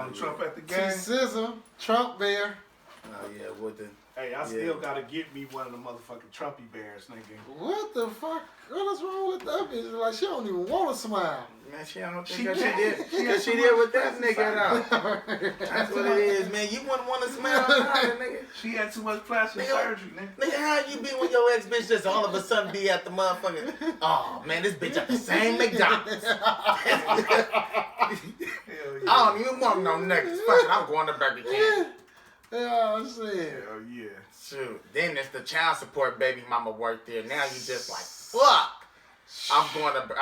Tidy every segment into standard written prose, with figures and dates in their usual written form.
Donald Trump at the game. T-Sizzle, Trump bear. Oh yeah, with the. Hey, I still gotta get me one of the motherfucking Trumpy bears, nigga. What the fuck? What is wrong with that bitch? Like, she don't even want to smile. Man, she don't think she did. She did with that nigga though. That's what it is, man. You wouldn't want to smile about it, nigga. She had too much plastic surgery, nigga. Nigga, how you be when your ex bitch just all of a sudden be at the motherfucking? Oh man, this bitch at the same McDonald's. I don't even want no niggas. Fuck it, I'm going to Burger King. Yeah, shit. Hell yeah. Shoot. Then it's the child support baby mama work there. Now you just like, fuck. I'm going to the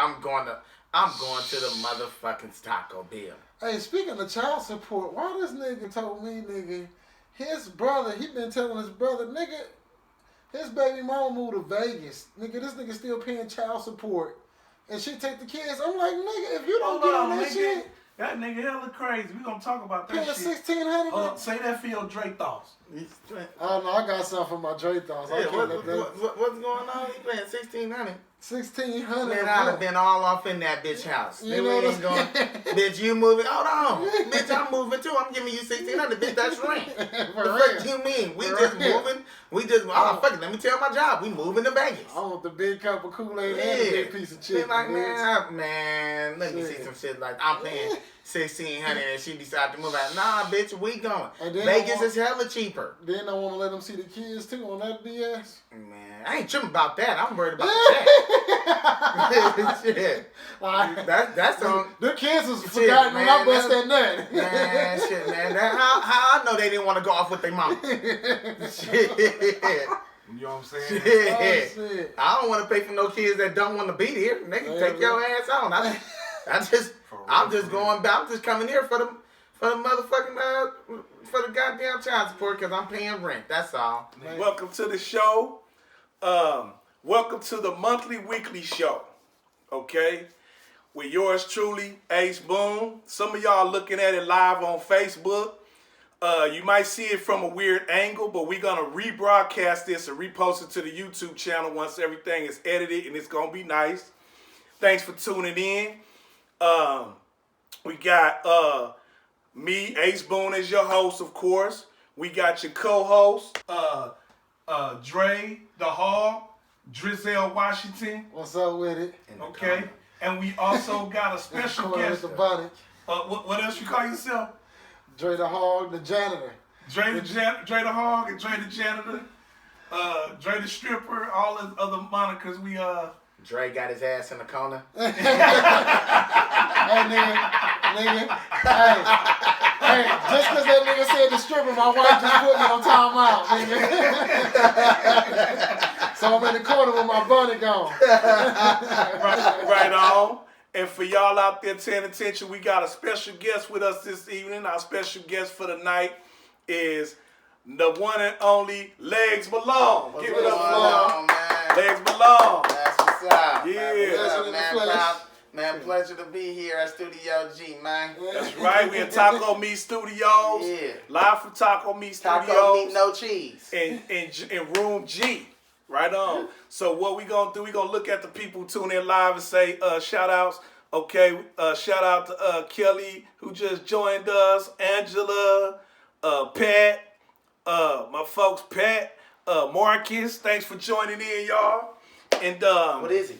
motherfucking Taco Bell. Hey, speaking of child support, why this nigga told me, nigga, his brother, he been telling his brother, nigga, his baby mama moved to Vegas. Nigga, this nigga still paying child support. And she take the kids. I'm like, nigga, if you don't get on that shit. That nigga hella crazy. We gonna talk about that shit. Paying $1,600. Say that for your Drake thoughts. Oh no, I got something for my Drake thoughts. Yeah, what's going on? He paying $1,600. $1,600. Man, I'd have been all off in that bitch house. You know ain't going, bitch, you moving? Hold on. Bitch, I'm moving too. I'm giving you $1,600. Bitch, that's rent. What the fuck do you mean? We just moving? Fuck it, let me tell my job. We moving to Vegas. I want the big cup of Kool-Aid and the big piece of chicken. Like, man, let me see some shit like I'm paying $1,600 and she decided to move out. Nah, bitch, we going. Vegas is hella cheaper. Then I want to let them see the kids too on that BS. Man, I ain't tripping about that. I'm worried about the check. Shit. Like, that's on. The kids was forgotten when I bust that nut. Man, shit, man. How I know they didn't want to go off with their mama? Shit. You know what I'm saying? Shit. Oh, shit. I don't want to pay for no kids that don't want to be there. They can take your ass on. I'm just coming here for the motherfucking for the goddamn child support because I'm paying rent. That's all. Welcome to the show. Welcome to the monthly weekly show. Okay, with yours truly, Ace Boon. Some of y'all looking at it live on Facebook. You might see it from a weird angle, but we're gonna rebroadcast this and repost it to the YouTube channel once everything is edited, and it's gonna be nice. Thanks for tuning in. We got me, Ace Boon, as your host, of course. We got your co-host, Dré the Hog, Drizzelle Washington. What's up with it? Okay. And we also got a special guest. What else you call yourself? Dré the Hog, the janitor. Dré the Hog and Dré the janitor. Dré the stripper, all the other monikers we Dré got his ass in the corner. Hey nigga. Hey, just cause that nigga said the stripper, my wife just put me on timeout, nigga. So I'm in the corner with my bunny gone. right on. And for y'all out there paying attention, we got a special guest with us this evening. Our special guest for the night is the one and only Leggs Malone. What's Give it up going on, man? Leggs Malone. That's what's up. Yeah. Man, pleasure to be here at Studio G, man. That's right. We're in Taco Meat Studios. Yeah. Live from Taco Meat Studios. Taco Meat, no cheese. In room G. Right on. So what we gonna do, we gonna look at the people who tune in live and say shout outs. Okay, shout out to Kelly who just joined us, Angela, Pat, my folks Pat, Marcus, thanks for joining in, y'all. And what is he?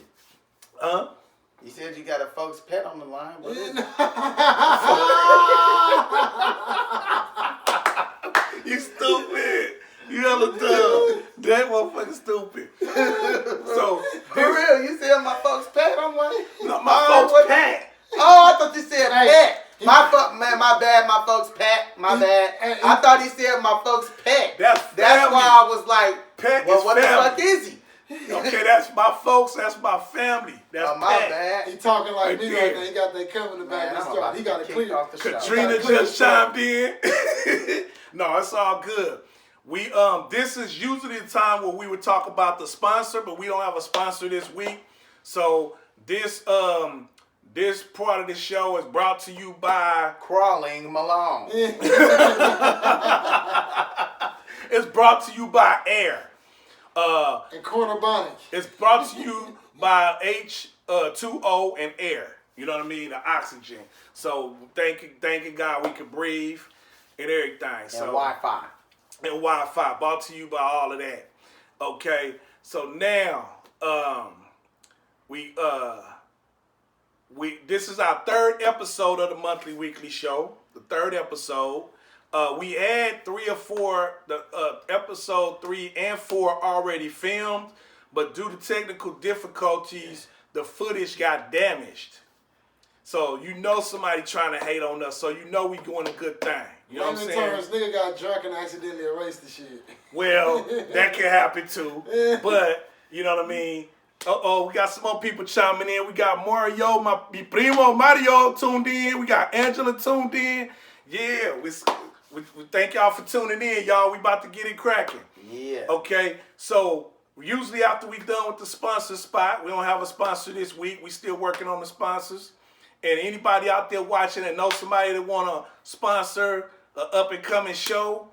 Huh? You said you got a folks pet on the line. What is it? You stupid. You hella dumb. That motherfucker stupid. So for real, you said my folks pet. I'm like, no, my folks pet. Oh, I thought you said pet. My bad. My folks pet. My bad. I thought he said my folks pet. That's why I was like, pet. Well, is what family. the fuck is he? Okay, that's my folks. That's my family. That's my pet. bad. He talking like Right me there. like that. He got that cover in the back of his throat. He got it clear off the show. Katrina just chimed in. No, it's all good. We this is usually the time where we would talk about the sponsor, but we don't have a sponsor this week. So this part of the show is brought to you by Crawling Malone. It's brought to you by Air. and Corner Bonnet. It's brought to you by H2O and Air. You know what I mean? The oxygen. So thanking God we can breathe and everything. And so Wi-Fi. And Wi-Fi. Brought to you by all of that. Okay. So now this is our third episode of the monthly weekly show. The third episode. We had 3 or 4, episode 3 and 4 already filmed, but due to technical difficulties, the footage got damaged. So you know somebody trying to hate on us, so you know we doing a good thing. You know what I'm saying? This nigga got drunk and accidentally erased the shit. Well, that can happen too. But, you know what I mean? We got some more people chiming in. We got Mario, mi primo Mario tuned in. We got Angela tuned in. Yeah, we thank y'all for tuning in, y'all. We about to get it cracking. Yeah. Okay, so usually after we done with the sponsor spot, we don't have a sponsor this week. We still working on the sponsors. And anybody out there watching and know somebody that want to sponsor an up-and-coming show,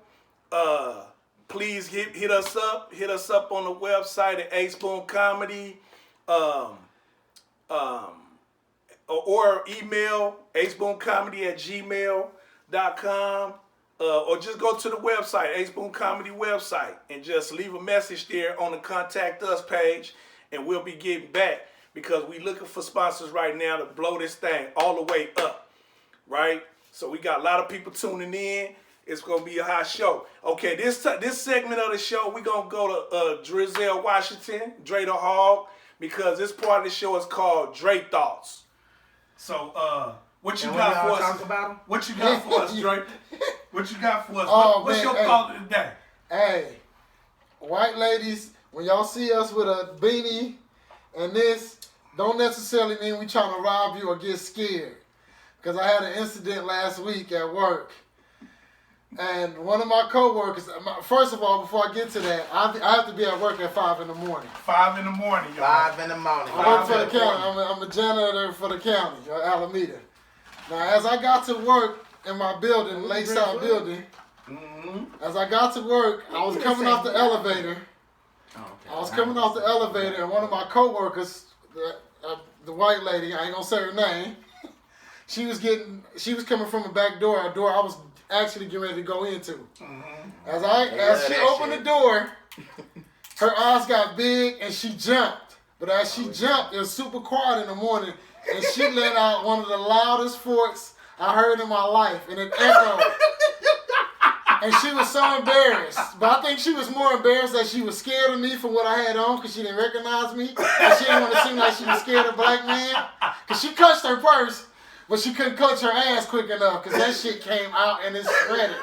please hit us up. Hit us up on the website at Ace Boon Comedy, or email acebooncomedy@gmail.com, or just go to the website, Ace Boon Comedy website, and just leave a message there on the Contact Us page, and we'll be getting back. Because we looking for sponsors right now to blow this thing all the way up, right? So we got a lot of people tuning in. It's gonna be a hot show. Okay, this segment of the show, we gonna go to Drizzell Washington, Dré the Hog, because this part of the show is called Dré Thoughts. So, what you got for us? What you got for us, Dré? What you got for us? What's your thought of the day? Hey, white ladies, when y'all see us with a beanie and this, don't necessarily mean we trying to rob you or get scared. Because I had an incident last week at work. And one of my coworkers, first of all, before I get to that, I have to be at work at 5 in the morning. 5 in the morning, y'all. 5 in the morning. I work for the county. I'm a janitor for the county, Alameda. Now, as I got to work in my building, Lakeside building, as I got to work, I was coming off the elevator. I was coming off the elevator, and one of my coworkers, the white lady, I ain't gonna say her name, she was coming from a back door, a door I was actually getting ready to go into. As she opened the door, her eyes got big and she jumped. But as she jumped, it was super quiet in the morning, and she let out one of the loudest farts I heard in my life, and it echoed. And she was so embarrassed. But I think she was more embarrassed that she was scared of me for what I had on because she didn't recognize me. And she didn't want to seem like she was scared of black men. Because she clutched her purse, but she couldn't clutch her ass quick enough because that shit came out and it spread it.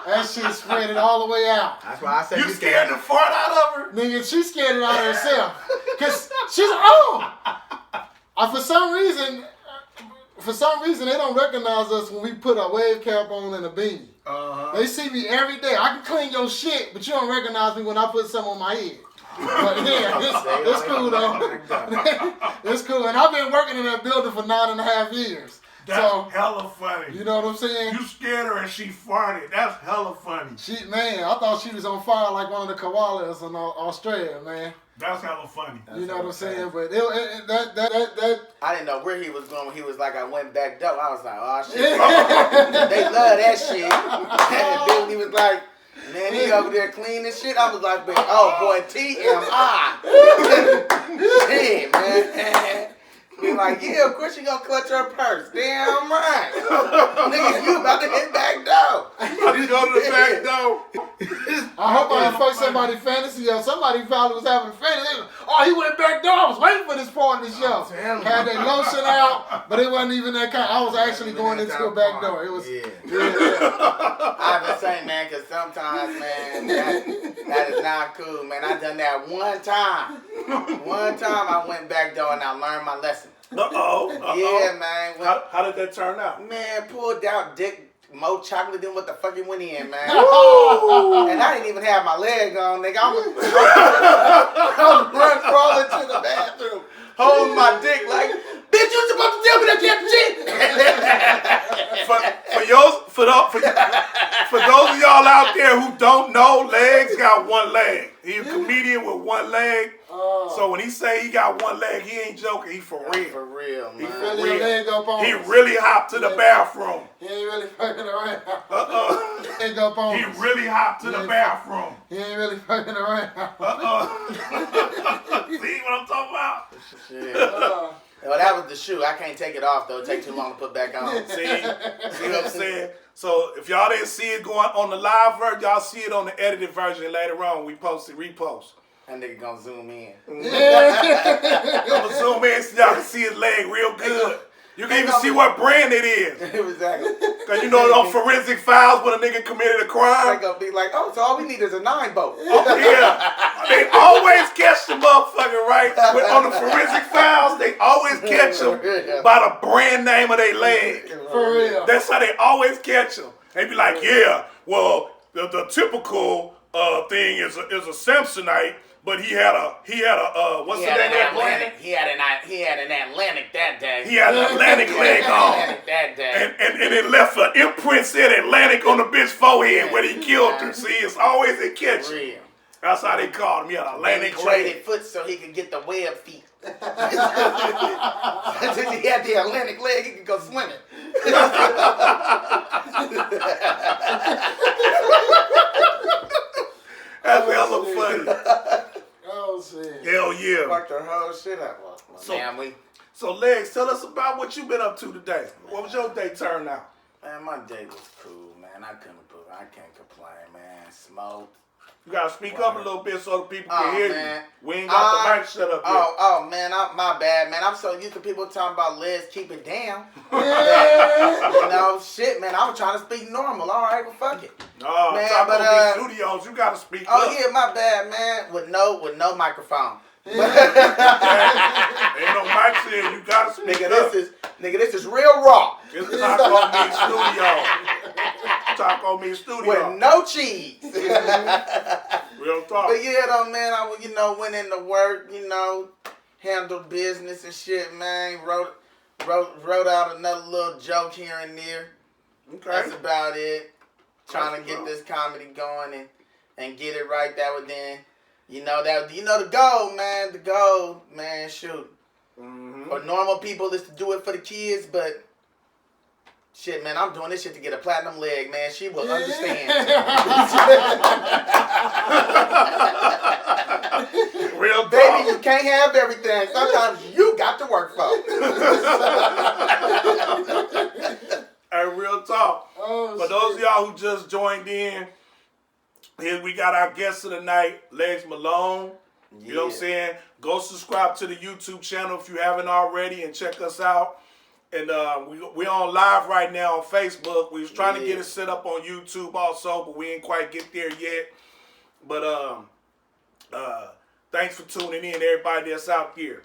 That shit spread it all the way out. That's why I said You scared the fart out of her? Nigga, she scared it out of herself. Because she's, for some reason, they don't recognize us when we put a wave cap on and a beanie. They see me every day. I can clean your shit, but you don't recognize me when I put something on my head. But yeah, it's cool though. It's cool. And I've been working in that building for 9.5 years. That's hella funny. You know what I'm saying? You scared her and she farted. That's hella funny. I thought she was on fire like one of the koalas in Australia, man. That's hella funny. You know what I'm saying? But I didn't know where he was going when he was like, I went back door. I was like, oh shit. They love that shit. And then he was like, man, he over there cleaning shit. I was like, oh boy, TMI. Shit, man. He like, yeah, of course you gonna clutch her purse. Damn right. Nigga, you about to hit back door. You go to the back door. I hope I didn't fuck somebody's fantasy up. Somebody probably was having a fantasy. Oh, he went back door. I was waiting for this part of the show. Had that lotion out, but it wasn't even that kind. I was actually going into a back door. It was. Yeah. I've been saying, man, because sometimes, man, that is not cool, man. I done that one time. One time I went back door and I learned my lesson. Yeah, man. How did that turn out? Man, pulled out dick more chocolate than what the fuck it went in, man. And I didn't even have my leg on, nigga. I was run crawling to the bathroom, holding my dick like, bitch, you supposed to tell me that For those of y'all out there who don't know, Leggs got one leg. He's a comedian with one leg. So when he say he got one leg, he ain't joking. He for real. For real, man. He for Really real. leg up on He us. really hopped to the bathroom. He ain't really fucking around. Leg Uh-uh. up on He us. really hopped to the bathroom. He ain't really fucking around. See what I'm talking about? Shit. Well, that was the shoe. I can't take it off though. It take too long to put back on. See what I'm saying? So if y'all didn't see it going on the live version, y'all see it on the edited version later on. We repost. That nigga gonna zoom in. I'm gonna zoom in so y'all can see his leg real good. You can even see what brand it is. Exactly. Cause you know on forensic files when a nigga committed a They crime. gonna be like, oh, so all we need is a 9-bolt. Oh yeah, they always catch the motherfucker right. On the forensic files, they always catch them by the brand name of their leg. For real. That's how they always catch them. They be like, yeah, well, the typical thing is a Samsonite, but he had a what's the name of that brand? He had an Atlantic that day. He had an Atlantic leg on. Atlantic that day. And it left an imprint said Atlantic on the bitch's forehead when he killed her. See, it's always a catch. Real. That's how they called him. He had an And he Atlantic traded leg. foot so he could get the web feet. Since he had the Atlantic leg, he could go swimming. That's hella funny. Oh, shit. Hell yeah. Fucked her whole shit up. So Leggs, tell us about what you been up to today. What was your day turn out? Man, my day was cool, man. I can't complain, man. Smoked. You gotta speak up a little bit so the people can hear man. you. We ain't got the mic shut up yet. Oh man, my bad, man. I'm so used to people talking about Leggs keep it down. Yeah. You know, shit, man. I was trying to speak normal. All right, well, fuck it. No, Man, Taco but, Big Studios, you gotta speak Oh up. yeah, my bad, man. With no microphone. Ain't no mic here, you gotta speak up. This is real raw. It's Taco Meat Studio. Taco Meat Studio. With no cheese. Real talk. But yeah, though, man, I went into work, handled business and shit, man. Wrote out another little joke here and there. Okay. That's about it. Trying to get this comedy going and get it right that would then. The goal, man. The goal, man, shoot. Mm-hmm. For normal people is to do it for the kids, but shit, man, I'm doing this shit to get a platinum leg, man. She will understand. Real Baby, talk. you can't have everything. Sometimes you got to work for it. Hey, real talk. Oh, For those of y'all who just joined in, here we got our guest of the night, Leggs Malone. You know what I'm saying? Go subscribe to the YouTube channel if you haven't already and check us out. And we're on live right now on Facebook. We was trying to get it set up on YouTube also, but we ain't quite get there yet. But thanks for tuning in, everybody that's out there.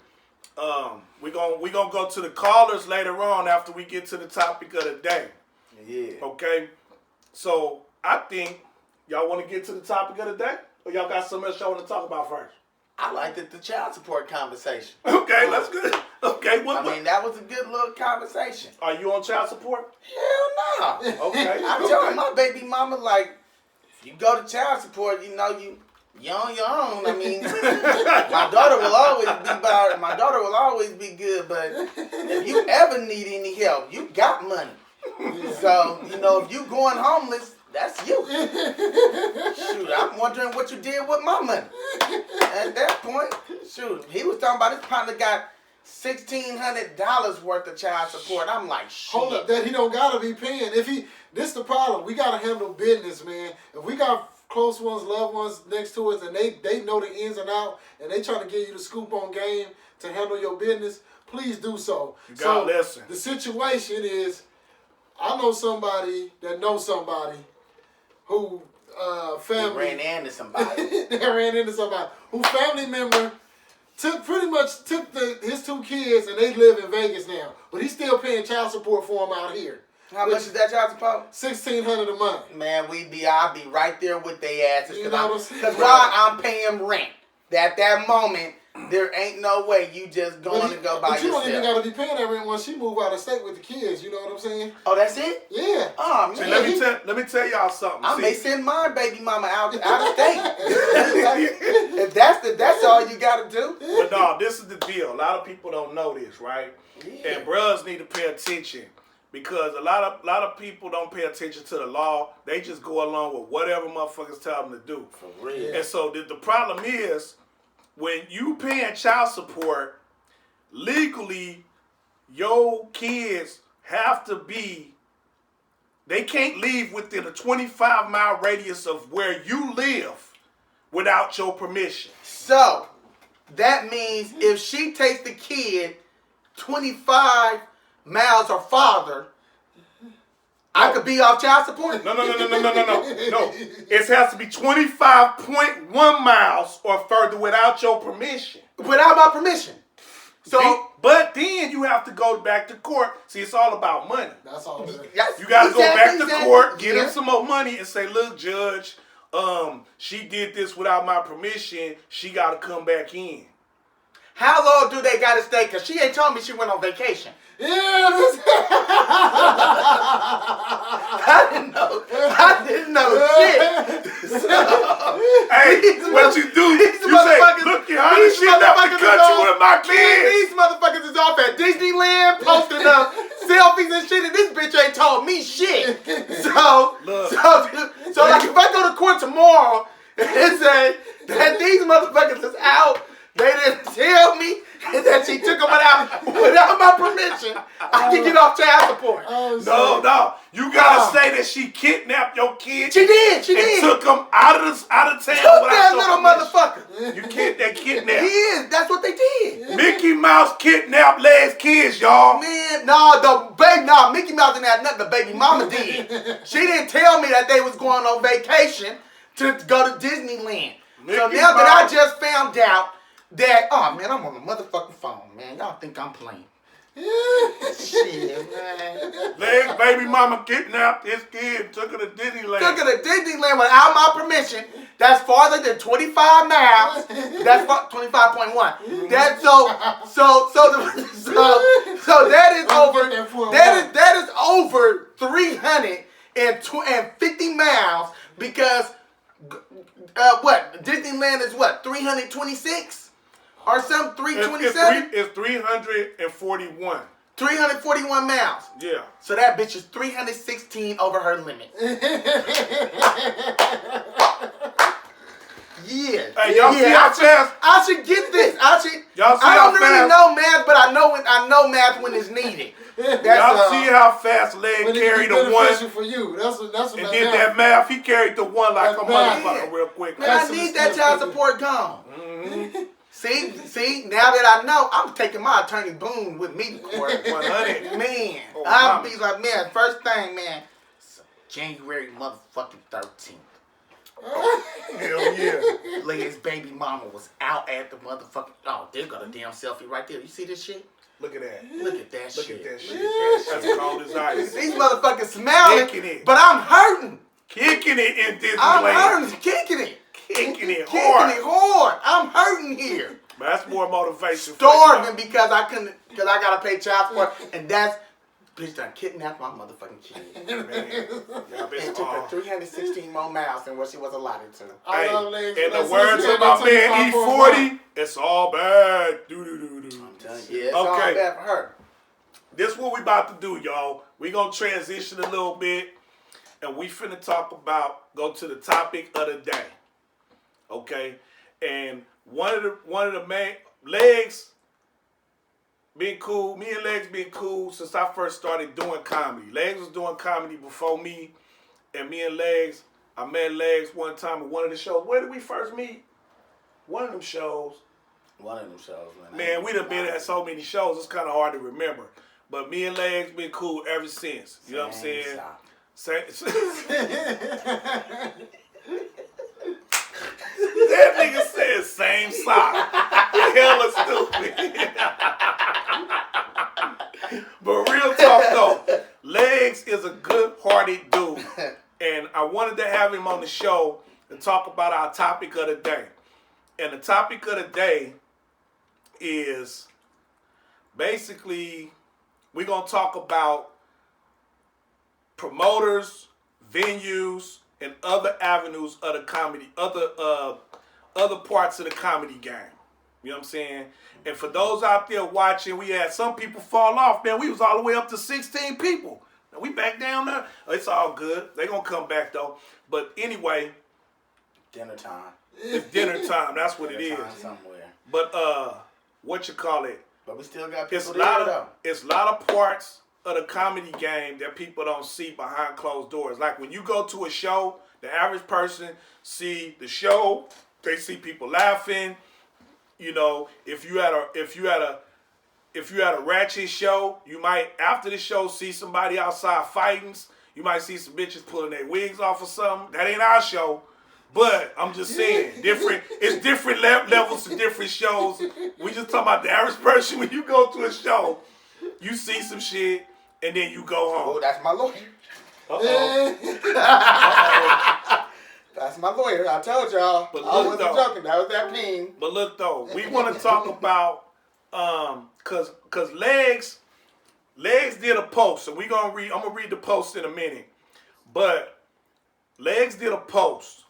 We're gonna go to the callers later on after we get to the topic of the day. Yeah. Okay? So I think y'all want to get to the topic of the day? Or y'all got something else y'all want to talk about first? I liked the child support conversation. Okay, that's good. Okay, That was a good little conversation. Are you on child support? Hell no. Okay. I told my baby mama, like, if you go to child support, you're on your own. I mean, my daughter will always be good, but if you ever need any help, you got money. So, if you going homeless, that's you. Shoot, I'm wondering what you did with my money. At that point, shoot, he was talking about his partner got $1,600 worth of child support. I'm like, shit. Hold up, that he don't gotta be paying. This the problem. We gotta handle business, man. If we got close ones, loved ones next to us, and they know the ins and outs, and they trying to give you the scoop on game to handle your business, please do so. You gotta listen. The situation is, I know somebody that knows somebody who family ran into somebody. they ran into somebody who family member took his 2 kids and they live in Vegas now, but he's still paying child support for them out here. How much is that child support? $1,600 a month. Man, I'll be right there with their asses You know what I'm saying? because while I'm paying rent, at that moment there ain't no way you just going to go by yourself. But you don't even yourself. got to be paying that rent once she move out of state with the kids. You know what I'm saying? Oh, that's it? Yeah. Oh See, man, let me tell y'all something. I See, may send my baby mama out of state. if that's all you got to do. no, this is the deal. A lot of people don't know this, right? Yeah. And bros need to pay attention because a lot of people don't pay attention to the law. They just go along with whatever motherfuckers tell them to do. For real. And so the problem is when you paying child support, legally, your kids have to be. They can't leave within a 25-mile radius of where you live without your permission. So, that means if she takes the kid 25 miles or farther, I could be off child support? No. It has to be 25.1 miles or further without your permission. Without my permission. So, but then you have to go back to court. See, it's all about money. That's all. yes, You got to go back to exactly. court, get Yeah. him some more money, and say, "Look, judge, she did this without my permission. She got to come back in." How long do they got to stay? Because she ain't told me she went on vacation. Yeah, I didn't know shit. Hey, what you do? You say, "Look, your honey, she left the country with my kids." These motherfuckers is off at Disneyland posting up selfies and shit, and this bitch ain't told me shit. So like if I go to court tomorrow and say that these motherfuckers is out, they didn't tell me that she took them without my permission, I can get off child support. No. You gotta say that she kidnapped your kid. She did. And took them out of town. Took that without little your permission. motherfucker. They kidnapped. He is. That's what they did. Mickey Mouse kidnapped Leggs kids, y'all. Man, Mickey Mouse didn't have nothing. The baby mama did. She didn't tell me that they was going on vacation to go to Disneyland. So now that I just found out that, oh man, I'm on the motherfucking phone, man. Y'all think I'm playing. Shit, man. Leggs baby mama kidnapped his kid, took her to Disneyland. Took her to Disneyland without my permission. That's farther than 25 miles. That's 25.1. That's so that is over. That is over 350 miles because what Disneyland is what 326 or some 327. It's 341. 341 miles. Yeah. So that bitch is 316 over her limit. Yeah. Hey, y'all see how fast? I should get this. Y'all see I how don't really fast? know math, but I know math when it's needed. Y'all see how fast Leggs carried the one? for you. That's what And did that math. He carried the one like a motherfucker real quick. Man, I need that child support gone. Mm-hmm. See, now that I know, I'm taking my attorney Boon with me to court. 100. Man, Oh, I'll mama. be like, man, first thing, man, January motherfucking 13th. Hell yeah. Leggs baby mama was out at the motherfucking. Oh, there got a damn selfie right there. You see this shit? Look at that. Look at that Look shit. at that shit. Look at that That's shit. cold as ice. These motherfuckers smiling, Kicking it. but I'm hurting. Kicking it in Disneyland. I'm hurting, kicking it. Kicking it Kicking hard. it hard. I'm hurting here. But that's more motivation. Starving because I gotta pay child support, and that's bitch done kidnapped my motherfucking kid. Man, y'all been And took her 316 more miles than what she was allotted to. Hey, I love Leggs. in the That's words what of my I'm man saying, E40, it's all bad. Do. Yeah, it's all Okay. bad for her. This what we about to do, y'all. We gonna transition a little bit, and we finna go to the topic of the day. Okay, and one of the main Leggs been cool. Me and Leggs been cool since I first started doing comedy. Leggs was doing comedy before me, and me and Leggs. I met Leggs one time at one of the shows. Where did we first meet? One of them shows. One of them shows, man. Man, we done been at so many shows, it's kind of hard to remember. But me and Leggs been cool ever since. You know what I'm saying? That nigga said same sock. Hella stupid. But real talk though, Leggs is a good-hearted dude. And I wanted to have him on the show to talk about our topic of the day. And the topic of the day is basically we're going to talk about promoters, venues, and other avenues of the comedy, other parts of the comedy game. You know what I'm saying? And for those out there watching, we had some people fall off, man. We was all the way up to 16 people. Now we back down there. It's all good. They gonna come back though. But anyway, Dinner time. it's dinner time. That's what it Dinner is. time somewhere. But what you call it? But we still got It's people a lot there, of it's a lot of parts of the comedy game that people don't see behind closed doors. Like when you go to a show, the average person see the show, they see people laughing. You know, if you had a ratchet show, you might after the show see somebody outside fighting. You might see some bitches pulling their wigs off or something. That ain't our show. But I'm just saying, it's different levels to different shows. We just talking about the average person. When you go to a show, you see some shit, and then you go home. Oh, that's my lawyer. Uh-oh. That's my lawyer. I told y'all. But I look, wasn't though. joking. That was that ping. But look though, we want to talk about cause Leggs did a post, so I'm gonna read the post in a minute. But Leggs did a post.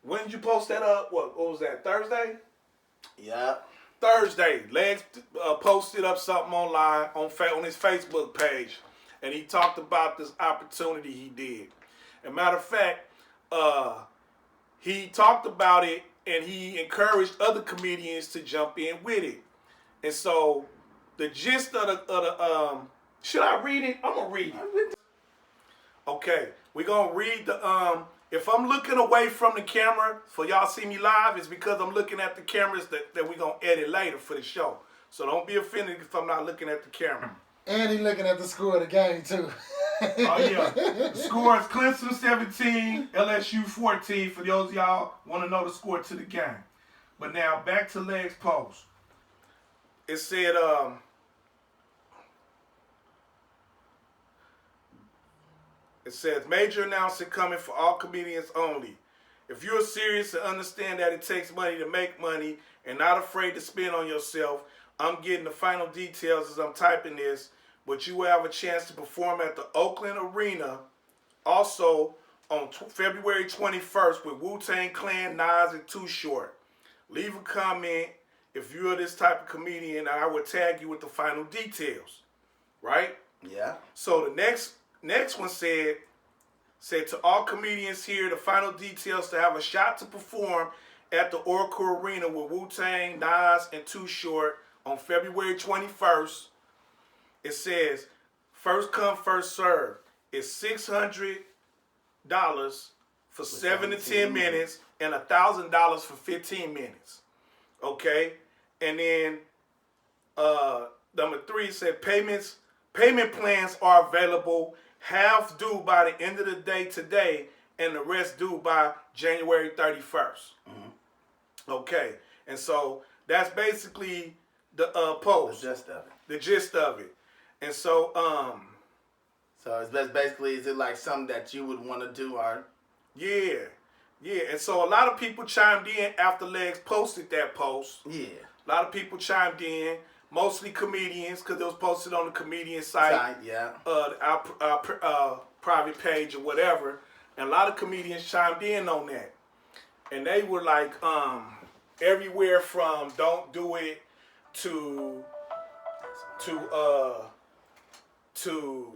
When did you post that up? What was that? Thursday? Yeah. Thursday. Leggs posted up something online on his Facebook page, and he talked about this opportunity he did. As a matter of fact, he talked about it and he encouraged other comedians to jump in with it. And so the gist of the should I read it? I'm gonna read it. Okay, we're gonna read the if I'm looking away from the camera for y'all see me live, it's because I'm looking at the cameras that we're gonna edit later for the show. So don't be offended if I'm not looking at the camera. And he looking at the score of the game too. Oh yeah. The score is Clemson 17, LSU 14 for those of y'all want to know the score to the game. But now back to Leggs' post. It said it says major announcement coming for all comedians only. If you're serious and understand that it takes money to make money and not afraid to spend on yourself, I'm getting the final details as I'm typing this, but you will have a chance to perform at the Oakland Arena also on February 21st with Wu-Tang Clan, Nas, and Too Short. Leave a comment if you're this type of comedian, and I will tag you with the final details. Right? Yeah. So the next one said to all comedians here, the final details to have a shot to perform at the Oracle Arena with Wu-Tang, Nas, and Too Short on February 21st. It says, first come, first serve. It's $600 for 7 to 10 minutes and $1,000 for 15 minutes. Okay? And then number 3 said payment plans are available, half due by the end of the day today and the rest due by January 31st. Mm-hmm. Okay. And so that's basically the post. The gist of it. And so, so it's basically, is it like something that you would want to do, or? Yeah. And so a lot of people chimed in after Leggs posted that post. Yeah. A lot of people chimed in, mostly comedians, because it was posted on the comedian site. Yeah. Our private page or whatever. And a lot of comedians chimed in on that. And they were like, everywhere from don't do it to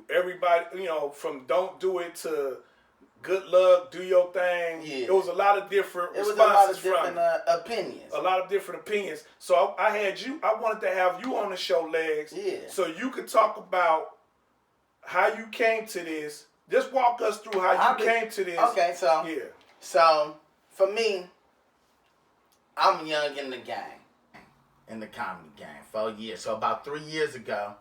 everybody, from don't do it to good luck, do your thing. Yeah. It was a lot of different responses from opinions. A lot of different opinions. So I wanted to have you on the show, Leggs. Yeah. So you could talk about how you came to this. Just walk us through how you came to this. Okay, so yeah. So for me, I'm young in the game, in the comedy game, 4 years. So about 3 years ago,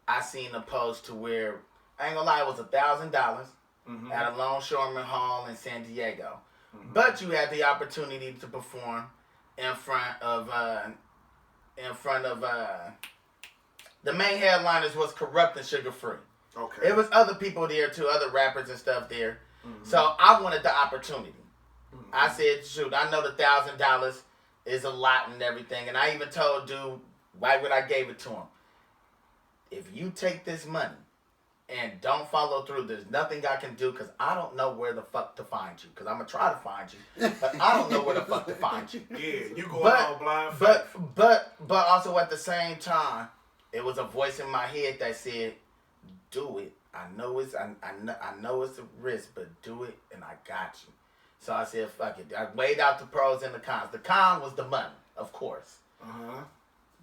I seen a post to where, I ain't gonna lie, it was $1,000 mm-hmm. at a Longshoreman Hall in San Diego. Mm-hmm. But you had the opportunity to perform in front of the main headliners was Corrupt and Sugar Free. Okay. It was other people there too, other rappers and stuff there. Mm-hmm. So I wanted the opportunity. Mm-hmm. I said, shoot, I know the $1,000 is a lot and everything. And I even told dude, right when I gave it to him, if you take this money and don't follow through, there's nothing I can do because I don't know where the fuck to find you. Because I'm going to try to find you, but I don't know where the fuck to find you. Yeah, you going on blind faith. But also at the same time, it was a voice in my head that said, do it. I know it's a risk, but do it and I got you. So I said, fuck it. I weighed out the pros and the cons. The con was the money, of course. Uh-huh.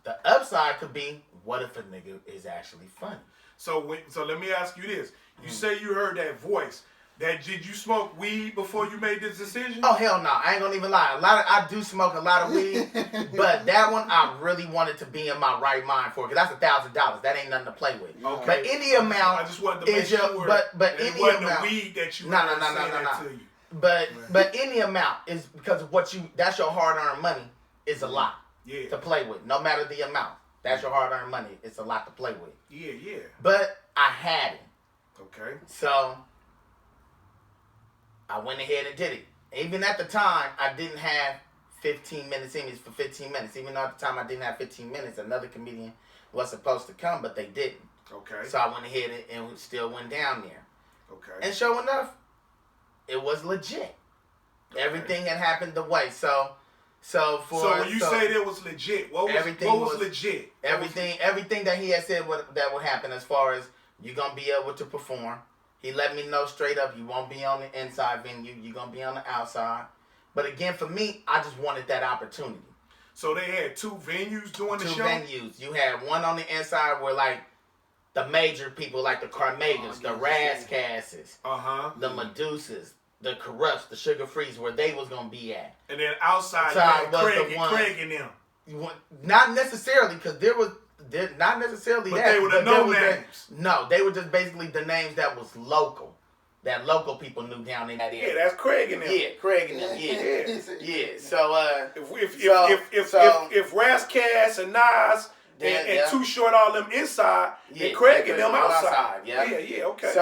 The upside could be, what if a nigga is actually funny? So let me ask you this. You say you heard that voice. Did you smoke weed before you made this decision? Oh, hell no. I ain't gonna even lie. I do smoke a lot of weed, but that one I really wanted to be in my right mind for, because that's $1,000. That ain't nothing to play with. Okay. But any amount I just wanted to make sure but that any it wasn't amount, the weed that you No. to you. But any amount is because of that's your hard-earned money is a lot to play with. No matter the amount. That's your hard-earned money. It's a lot to play with. Yeah. But I had it. Okay. So I went ahead and did it. Even at the time, I didn't have 15 minutes in me for 15 minutes. Even though at the time I didn't have 15 minutes, another comedian was supposed to come, but they didn't. Okay. So I went ahead and still went down there. Okay. And sure enough, it was legit. Okay. Everything had happened the way. So when you say that was legit, what was legit? Everything that he had said that would happen as far as you're gonna be able to perform. He let me know straight up, you won't be on the inside venue, you're gonna be on the outside. But again, for me, I just wanted that opportunity. So they had two venues doing the show? Two venues. You had one on the inside where like the major people like the Carmagas, the Razzcasses, the Medusas, the Corrupts, the Sugar Frees, where they was gonna be at. And then outside Craig and them. Not necessarily, because not necessarily but that. They were the no names. No, they were just basically the names that was local. That local people knew down in that area. Yeah, that's Craig and them. Yeah, Craig and them. Yeah. So if Razzcass and Nas and Too Short all them inside, and Craig and them outside. Yeah, okay.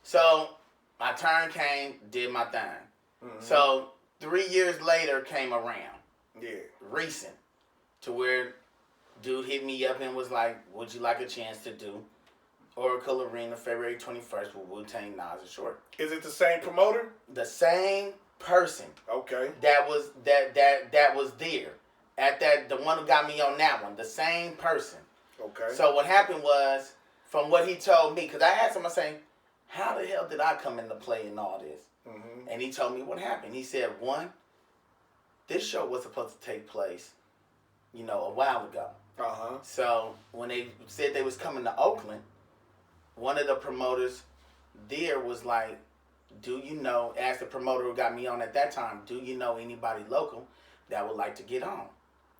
So my turn came, did my thing. Mm-hmm. So 3 years later came around. Yeah. Recent. To where dude hit me up and was like, would you like a chance to do Oracle Arena February 21st with Wu-Tang, Nas, and Short? Is it the same promoter? The same person. Okay. That was there. At that, the one who got me on that one. The same person. Okay. So what happened was, from what he told me, because I asked him, I said, how the hell did I come into play in all this? Mm-hmm. And he told me what happened. He said, one, this show was supposed to take place, a while ago. Uh-huh. So when they said they was coming to Oakland, one of the promoters there was like, asked the promoter who got me on at that time, do you know anybody local that would like to get on?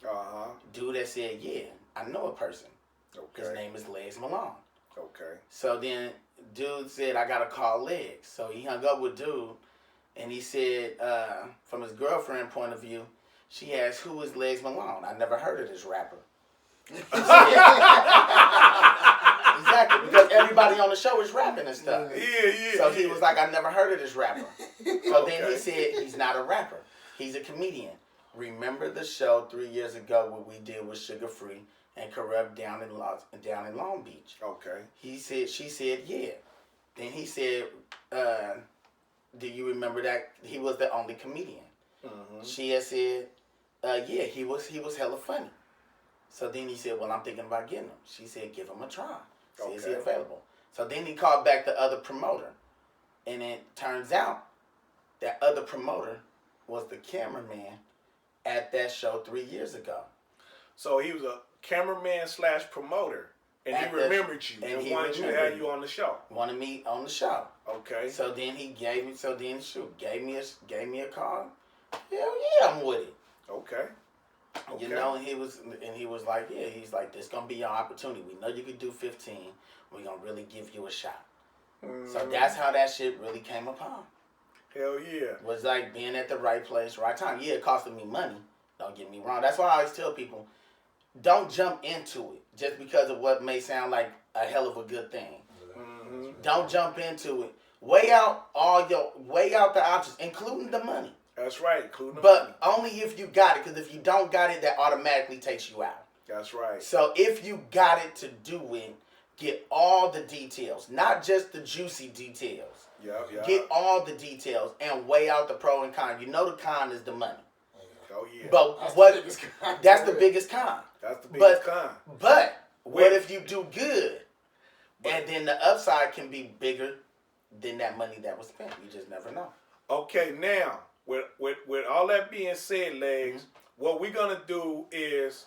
Uh-huh. Dude that said, yeah, I know a person. Okay. His name is Leggs Malone. Okay. So then dude said, I got to call Leggs. So he hung up with dude, and he said, from his girlfriend point of view, she asked, who is Leggs Malone? I never heard of this rapper. Exactly, because everybody on the show is rapping and stuff. Yeah. So he was like, I never heard of this rapper. So then he said, he's not a rapper. He's a comedian. Remember the show 3 years ago what we did with Sugar Free and Corrupt down in Long Beach? Okay. She said, yeah. Then he said, do you remember that he was the only comedian? Mm-hmm. She had said, yeah, he was hella funny. So then he said, well, I'm thinking about getting him. She said, give him a try. See, is he available? So then he called back the other promoter. And it turns out that other promoter was the cameraman at that show 3 years ago. So he was a cameraman / promoter. And he remembered you and wanted you to have you on the show. Wanted me on the show. Okay. So then he gave me a call. Hell yeah, I'm with it. Okay. And he was like, yeah, he's like, this gonna be your opportunity. We know you could do 15. We're gonna really give you a shot. Mm-hmm. So that's how that shit really came upon. Hell yeah. Was like being at the right place, right time. Yeah, it costed me money. Don't get me wrong. That's why I always tell people, don't jump into it just because of what may sound like a hell of a good thing. Mm-hmm. Don't jump into it. Weigh out the options, including the money. That's right, including the money. But only if you got it, because if you don't got it, that automatically takes you out. That's right. So if you got it to do it, get all the details, not just the juicy details. Yeah. Get all the details and weigh out the pro and con. You know the con is the money. Oh yeah. But That's the biggest con. That's the biggest con. But what if you do good, and then the upside can be bigger than that money that was spent? You just never know. Okay, now with all that being said, Leggs, what we're gonna do is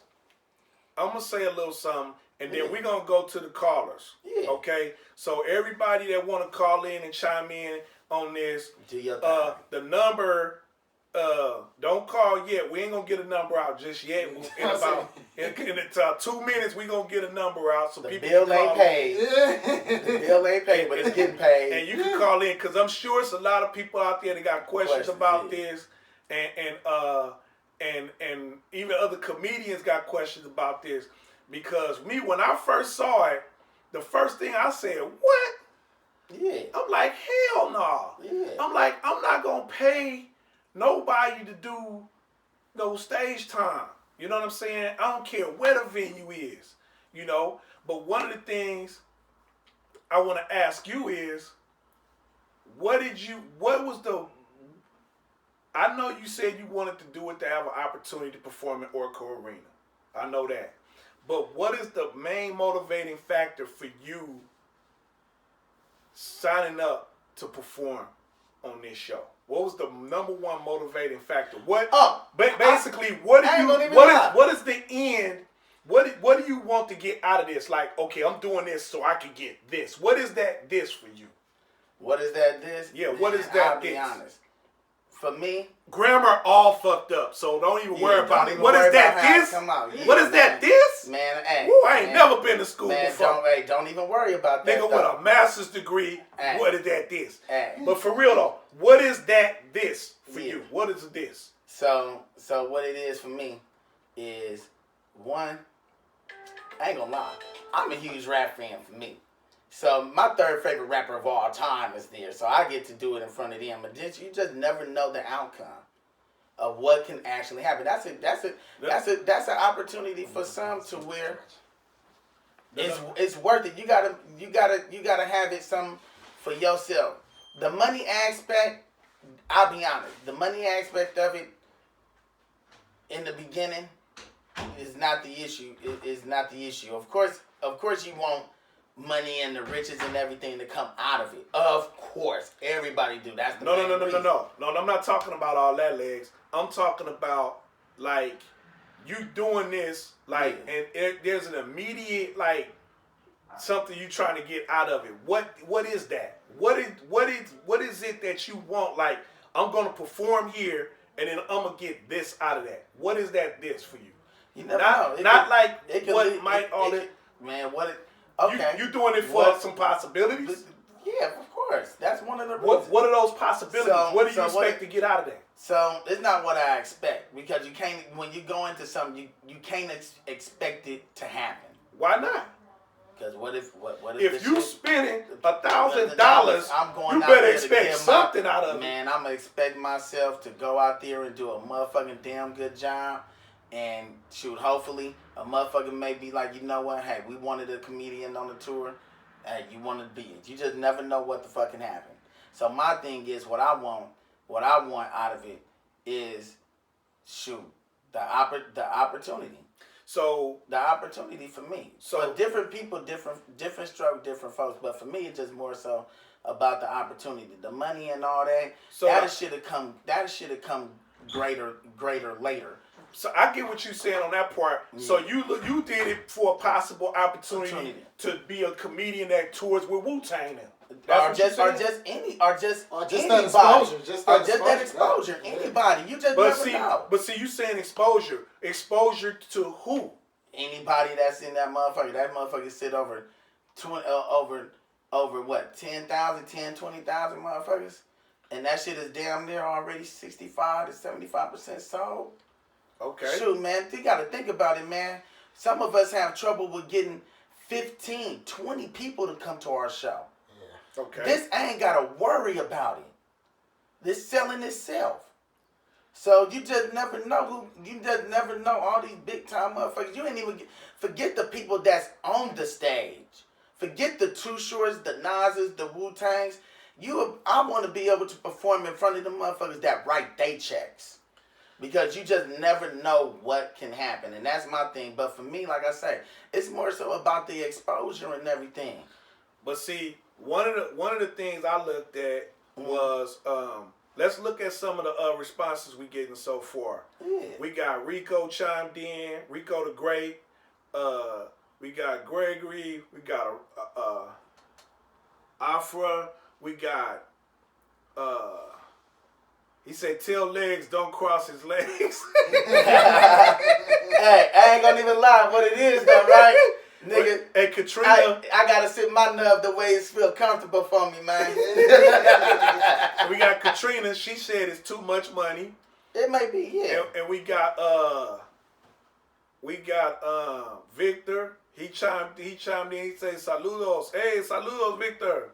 I'm gonna say a little something, and then we're gonna go to the callers. Yeah. Okay, so everybody that want to call in and chime in on this, Do your thing. the number. Don't call yet. We ain't gonna get a number out just yet. In about in 2 minutes, we gonna get a number out so The people bill can ain't call paid. Yeah. The bill ain't paid, but it's getting paid. And you can call in because I'm sure it's a lot of people out there that got questions about this, and even other comedians got questions about this. Because me, when I first saw it, the first thing I said, "What?" Yeah. I'm like, "Hell no!" Yeah. I'm like, I'm not gonna pay nobody to do no stage time. You know what I'm saying? I don't care where the venue is, you know. But one of the things I want to ask you is, I know you said you wanted to do it to have an opportunity to perform in Oracle Arena. I know that. But what is the main motivating factor for you signing up to perform on this show? What was the number one motivating factor? What is the end? What do you want to get out of this? Like, okay, I'm doing this so I can get this. What is that this for you? What is that this? Yeah, what is that I'll this? be honest. For me, grammar all fucked up, so don't even worry about it. What is that this? What is that this? Man, hey. Woo, I ain't never been to school before. Don't even worry about that. Nigga with a master's degree, Hey. what is that this? Hey. But for real though, what is that this for you? What is this? So what it is for me is, one, I ain't gonna lie, I'm a huge rap fan for me. So my third favorite rapper of all time is there. So I get to do it in front of them. But you just never know the outcome of what can actually happen. That's an opportunity for some to where it's worth it. You gotta have it some for yourself. The money aspect, I'll be honest, the money aspect of it in the beginning is not the issue. It is not the issue. Of course you want money and the riches and everything to come out of it. Of course, everybody do. That's the No. I'm not talking about all that, Leggs. I'm talking about like you doing this, like, and there's an immediate like something you trying to get out of it. What is that? What is it that you want? Like, I'm gonna perform here, and then I'm gonna get this out of that. What is that this for you? You never know. Okay. You doing it for some possibilities? Yeah, of course. That's one of the reasons. What are those possibilities? What do you expect to get out of that? So it's not what I expect, because you can't. When you go into something, you can't expect it to happen. Why not? Because what if if you spending $1,000, you better expect something out of it. Man, I'm gonna expect myself to go out there and do a motherfucking damn good job. And shoot, hopefully a motherfucker may be like, you know what? Hey, we wanted a comedian on the tour. Hey, you want to be it. You just never know what the fucking happen. So my thing is, what I want out of it is, shoot, the opportunity. So the opportunity for me. So different people, different stroke, different folks. But for me, it's just more so about the opportunity, the money and all that. So that should have come. That should have come greater later. So I get what you're saying on that part. Yeah. So you did it for a possible opportunity to be a comedian that tours with Wu-Tang now. Or just anybody. That exposure. Anybody. You just never know. But see, you saying exposure. Exposure to who? Anybody that's in that motherfucker. That motherfucker sit over what? 10,000, 20,000 motherfuckers. And that shit is damn near already 65 to 75% sold. Okay. Shoot, man, you got to think about it, man. Some of us have trouble with getting 15, 20 people to come to our show. Yeah. Okay. This ain't got to worry about it. This selling itself. So you just never know all these big time motherfuckers. You ain't even forget the people that's on the stage. forget the Too Shorts, the Nas's, the Wu-Tangs. I want to be able to perform in front of the motherfuckers that write they checks. Because you just never know what can happen. And that's my thing. But for me, like I say, it's more so about the exposure and everything. But see, one of the things I looked at was let's look at some of the responses we getting so far. Yeah. We got Rico chimed in, Rico the Great. We got Gregory. We got Afra. We got he said, "Tell Leggs don't cross his legs." Hey, I ain't gonna even lie. What it is though, right? Nigga, hey, Katrina. I gotta sit my nub the way it feel comfortable for me, man. We got Katrina. She said it's too much money. It may be, yeah. And we got Victor. He chimed in. He said, "Saludos, hey, saludos, Victor."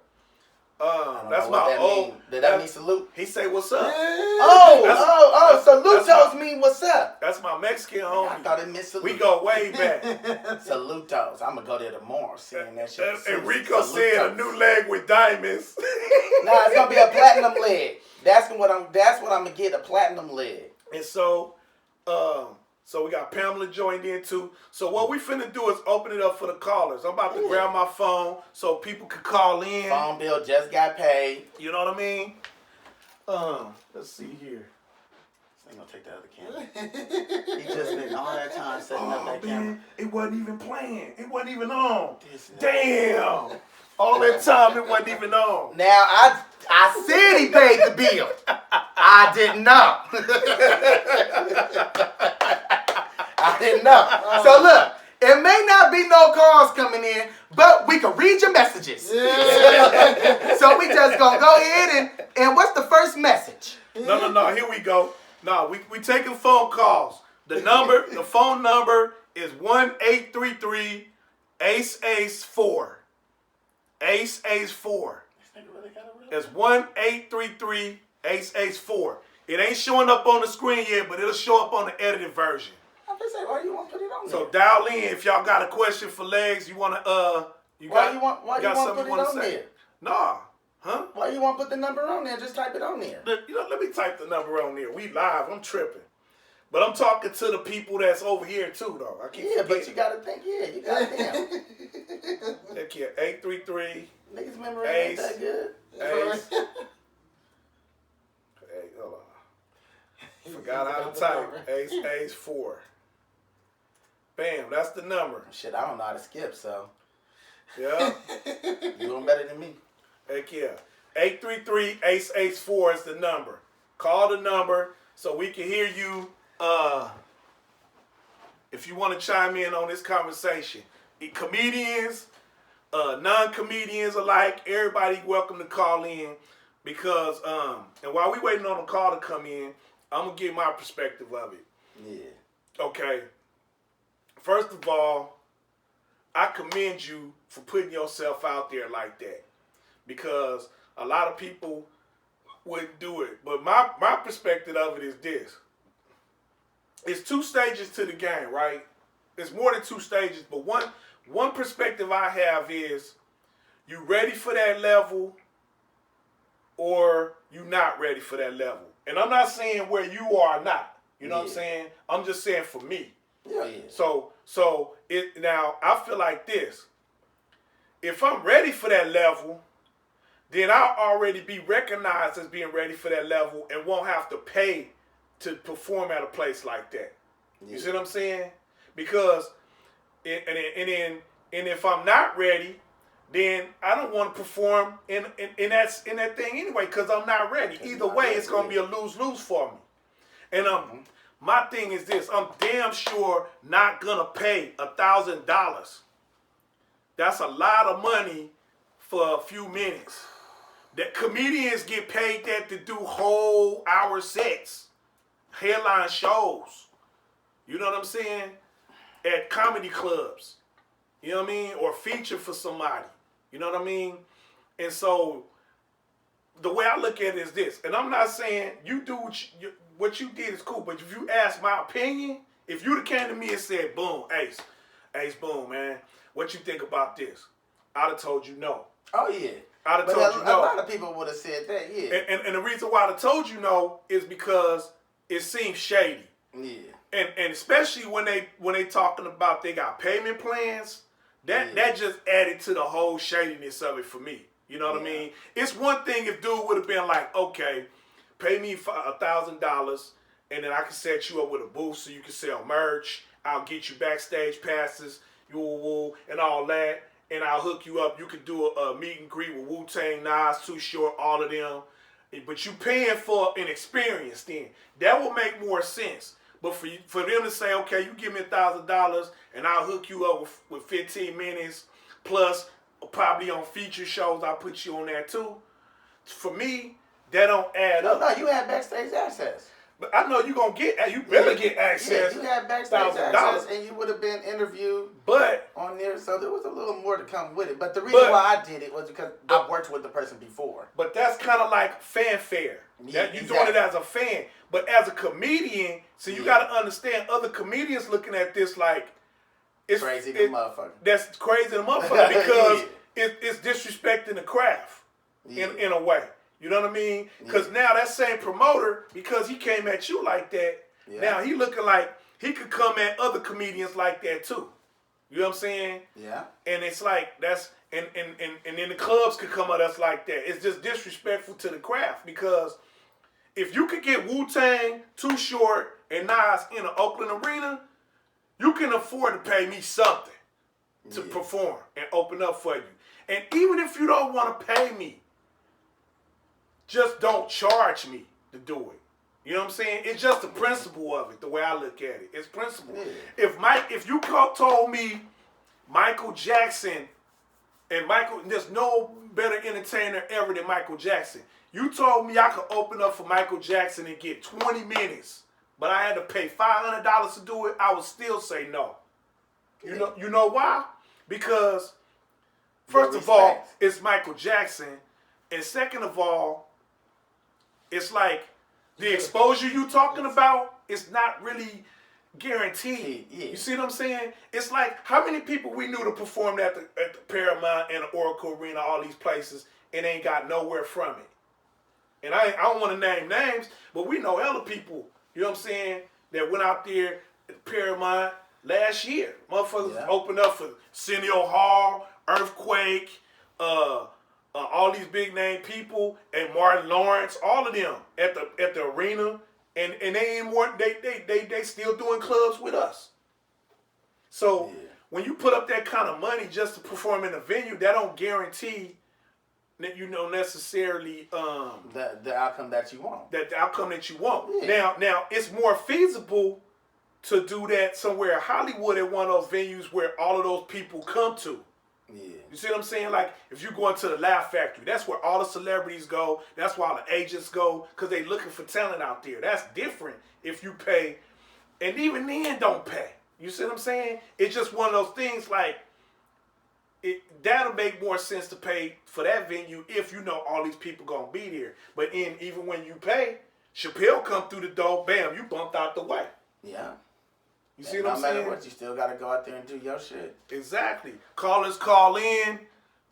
That's my old. Did that mean salute? He say, "What's up?" Salutos mean what's up. That's my Mexican homie. I thought it meant salute. We go way back. Salutos. I'm gonna go there tomorrow, seeing that shit. And Rico said a new leg with diamonds. Nah, it's gonna be a platinum leg. That's what I'm gonna get, a platinum leg. And so we got Pamela joined in too. So what we finna do is open it up for the callers. I'm about to grab my phone so people can call in. Phone bill just got paid. You know what I mean? Let's see here. This ain't gonna take the other camera. He just been all that time setting up that camera. It wasn't even playing. It wasn't even on. Damn. All that time it wasn't even on. Now I said he paid the bill. I didn't know. I didn't know. So look, it may not be no calls coming in, but we can read your messages. Yeah. So we just gonna go ahead and what's the first message? No. Here we go. No, we taking phone calls. The phone number is 1-833 ACE4. ACE4. It's 1-833 ACE4. It ain't showing up on the screen yet, but it'll show up on the edited version. I'm just saying, why you want to put it on there? So dial in if y'all got a question for Leggs. You wanna why you want put it on there? Nah. Huh? Why you want to put the number on there? Just type it on there. Let me type the number on there. We live. I'm tripping. But I'm talking to the people that's over here too, though. I keep forgetting. But you gotta think. Yeah, you gotta think. Heck yeah, 833. Niggas' memory ain't that good. Ace. Hey, hold on. Forgot how to type. ACE4. Bam, that's the number. Shit, I don't know how to skip, so. Yeah. You doing better than me. Heck yeah. 833 ACE4 is the number. Call the number so we can hear you. If you want to chime in on this conversation, comedians, non-comedians alike, everybody welcome to call in because and while we waiting on the call to come in, I'm gonna give my perspective of it. Yeah. Okay. First of all, I commend you for putting yourself out there like that because a lot of people wouldn't do it. But my perspective of it is this. It's 2 stages to the game, right? It's more than 2 stages, but one perspective I have is you ready for that level or you not ready for that level. And I'm not saying where you are or not. You know what I'm saying? I'm just saying for me. Yeah. So now I feel like this. If I'm ready for that level, then I'll already be recognized as being ready for that level and won't have to pay to perform at a place like that. You see what I'm saying? Because and if I'm not ready, then I don't want to perform in that thing anyway because I'm not ready. Either way, it's gonna be a lose-lose for me. And my thing is this: I'm damn sure not gonna pay $1,000. That's a lot of money for a few minutes. That comedians get paid that to do whole hour sets, headline shows. You know what I'm saying? At comedy clubs. You know what I mean? Or feature for somebody. You know what I mean? And so the way I look at it is this, and I'm not saying you do what you did is cool, but if you ask my opinion, if you'd have came to me and said, Boom, Ace, Boom, man, what you think about this? I'd have told you no. Oh yeah. I'd have told you no. A lot of people would have said that, yeah. And the reason why I'd have told you no is because it seems shady. Yeah. And especially when they talking about they got payment plans, that just added to the whole shadiness of it for me. You know what I mean? It's one thing if dude would have been like, okay, pay me $1,000 and then I can set you up with a booth so you can sell merch. I'll get you backstage passes, and all that. And I'll hook you up. You can do a meet and greet with Wu-Tang, Nas, Too Short, all of them. But you paying for an experience then. That will make more sense. But for them to say, okay, you give me $1,000 and I'll hook you up with 15 minutes plus probably on feature shows, I'll put you on there too. For me, that don't add up. No, you had backstage access. But I know you better get access. Yeah, you had backstage access and you would have been interviewed on there. So there was a little more to come with it. But the reason why I did it was because I worked with the person before. But that's kind of like fanfare. You're doing it as a fan. But as a comedian, so you got to understand other comedians looking at this like, it's crazy the motherfucker. That's crazy the motherfucker because it's disrespecting the craft in a way. You know what I mean? Because now that same promoter, because he came at you like that, now he looking like he could come at other comedians like that too. You know what I'm saying? Yeah. And it's like that's and then the clubs could come at us like that. It's just disrespectful to the craft because if you could get Wu-Tang, Too Short, and Nas in an Oakland arena, you can afford to pay me something to perform and open up for you. And even if you don't want to pay me, just don't charge me to do it. You know what I'm saying? It's just the principle of it, the way I look at it. It's principle. Yeah. If you told me Michael Jackson, and there's no better entertainer ever than Michael Jackson. You told me I could open up for Michael Jackson and get 20 minutes, but I had to pay $500 to do it, I would still say no. You know why? Because first of all, it's Michael Jackson, and second of all, it's like the exposure you talking about is not really guaranteed. Yeah. You see what I'm saying? It's like how many people we knew to perform at the Paramount and the Oracle Arena, all these places, and ain't got nowhere from it. And I don't want to name names, but we know other people, you know what I'm saying, that went out there at Paramount last year. Motherfuckers opened up for Arsenio Hall, Earthquake, all these big name people, and Martin Lawrence, all of them at the arena, and they ain't more. They still doing clubs with us. So when you put up that kind of money just to perform in a venue, that don't guarantee that necessarily the outcome that you want. The outcome that you want. Yeah. Now it's more feasible to do that somewhere in Hollywood at one of those venues where all of those people come to. Yeah. You see what I'm saying? Like, if you go into the Laugh Factory, that's where all the celebrities go. That's where all the agents go, because they looking for talent out there. That's different if you pay. And even then, don't pay. You see what I'm saying? It's just one of those things like, that'll make more sense to pay for that venue if you know all these people going to be there. But even when you pay, Chappelle come through the door, bam, you bumped out the way. Yeah. You see what I'm saying? No matter what, you still got to go out there and do your shit. Exactly. Callers call in.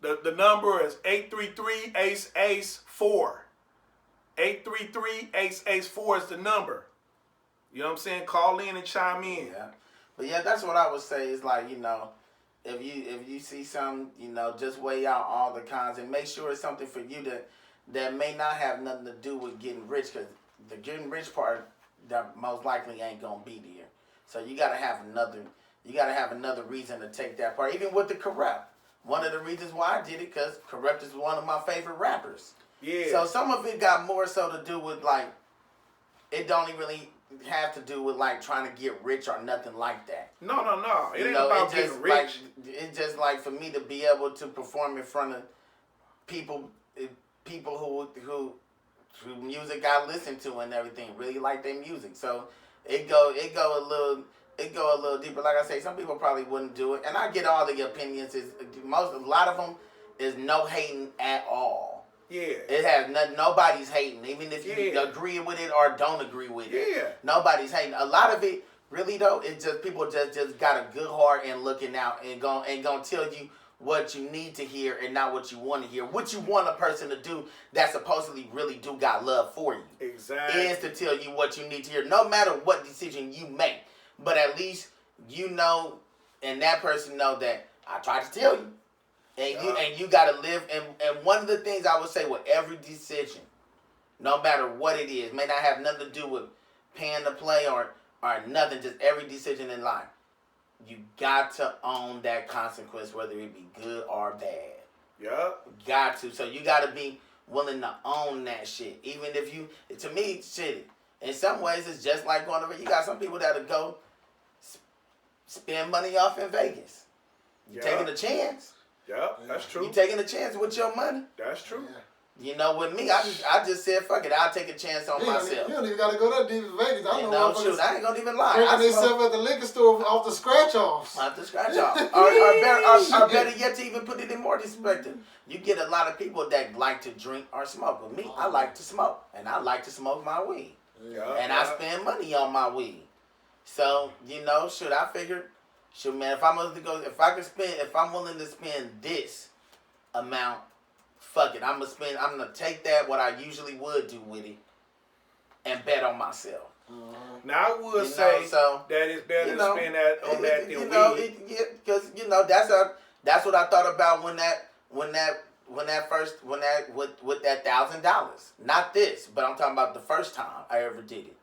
The number is 833-ACE-ACE-4. 833-ACE-ACE-4 is the number. You know what I'm saying? Call in and chime in. Yeah. But yeah, that's what I would say is like, if you see something, just weigh out all the cons and make sure it's something for you that may not have nothing to do with getting rich, because the getting rich part that most likely ain't gonna be there. So you gotta have another reason to take that part. Even with the Corrupt, one of the reasons why I did it, because Corrupt is one of my favorite rappers. Yeah. So some of it got more so to do with like, it don't even really have to do with like trying to get rich or nothing like that. No. It ain't about getting rich. Like, it's just like for me to be able to perform in front of people who music I listen to and everything really like their music. So it go a little deeper. Like I say, some people probably wouldn't do it, and I get all the opinions. A lot of them is no hating at all. Yeah, it has nobody's hating, even if you agree with it or don't agree with it. Yeah, nobody's hating. A lot of it, really though, it's just people just got a good heart and looking out and gonna tell you what you need to hear and not what you want to hear. What you want a person to do that supposedly really do got love for you. Exactly. Is to tell you what you need to hear, no matter what decision you make. But at least you know, and that person know that I tried to tell you. And you got to live. And one of the things I would say with every decision, no matter what it is, may not have nothing to do with paying to play or nothing, just every decision in life. You got to own that consequence, whether it be good or bad. Yep. Got to. So you got to be willing to own that shit. Even if you, to me, shit, in some ways, it's just like going to, you got some people that'll go spend money off in Vegas. You taking a chance. Yep, that's true. You taking a chance with your money. That's true. Yeah. You know, with me, I just said, fuck it, I'll take a chance on myself. You don't even got to go that deep in Vegas. I know shoot, I ain't gonna even lie. Drinking themselves at the liquor store off the scratch-offs. Off the scratch-off. or better yet, to even put it in more perspective, you get a lot of people that like to drink or smoke. With me, I like to smoke, and I like to smoke my weed. And I spend money on my weed. So, you know, I figured, man, if I'm willing to spend this amount, fuck it, I'm gonna take that, what I usually would do with it, and bet on myself. Now I would say that it's better to spend that on that than weed. Because that's what I thought about with that $1,000. Not this, but I'm talking about the first time I ever did it.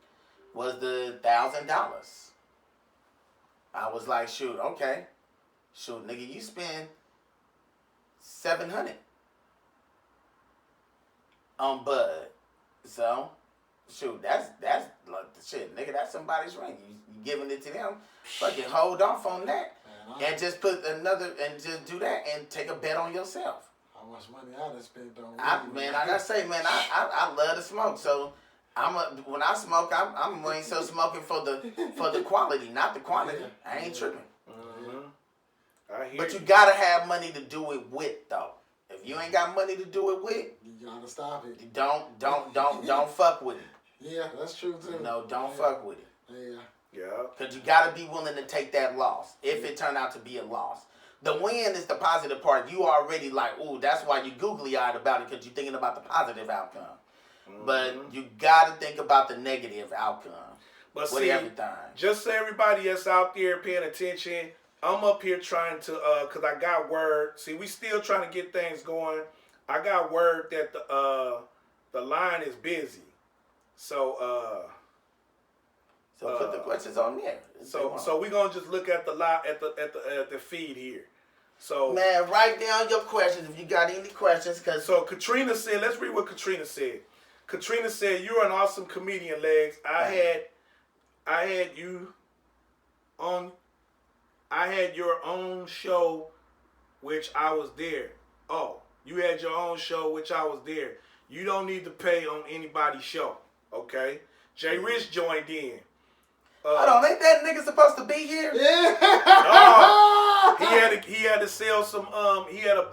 Was the $1,000. I was like, shoot, nigga, you spend $700 on bud. So, shoot, that's like shit, nigga. That's somebody's ring. You giving it to them. Fucking hold off on that, and just put another, and just do that, and take a bet on yourself. How much money I done spent on? I gotta say, man, I love to smoke. So when I smoke, I'm more so smoking for the quality, not the quantity. I ain't tripping. But you gotta have money to do it with, though. If you ain't got money to do it with, you gotta stop it. Don't fuck with it. Yeah, that's true too. No, don't fuck with it. Yeah. Because you gotta be willing to take that loss if it turned out to be a loss. The win is the positive part. You already like, ooh, that's why you googly-eyed about it, because you're thinking about the positive outcome. But you gotta think about the negative outcome. But with see, everything. Just so everybody that's out there paying attention, I'm up here trying to, cause I got word. See, we still trying to get things going. I got word that the line is busy. So put the questions on there. So we gonna just look at the at the feed here. So man, write down your questions if you got any questions. So Katrina said, let's read what Katrina said. Katrina said, "You're an awesome comedian, Leggs. I had you on. I had your own show, which I was there. Oh, you had your own show, which I was there. You don't need to pay on anybody's show, okay?" Jay Rich joined in. Hold on, ain't that nigga supposed to be here? Yeah. No, he had to sell some. He had a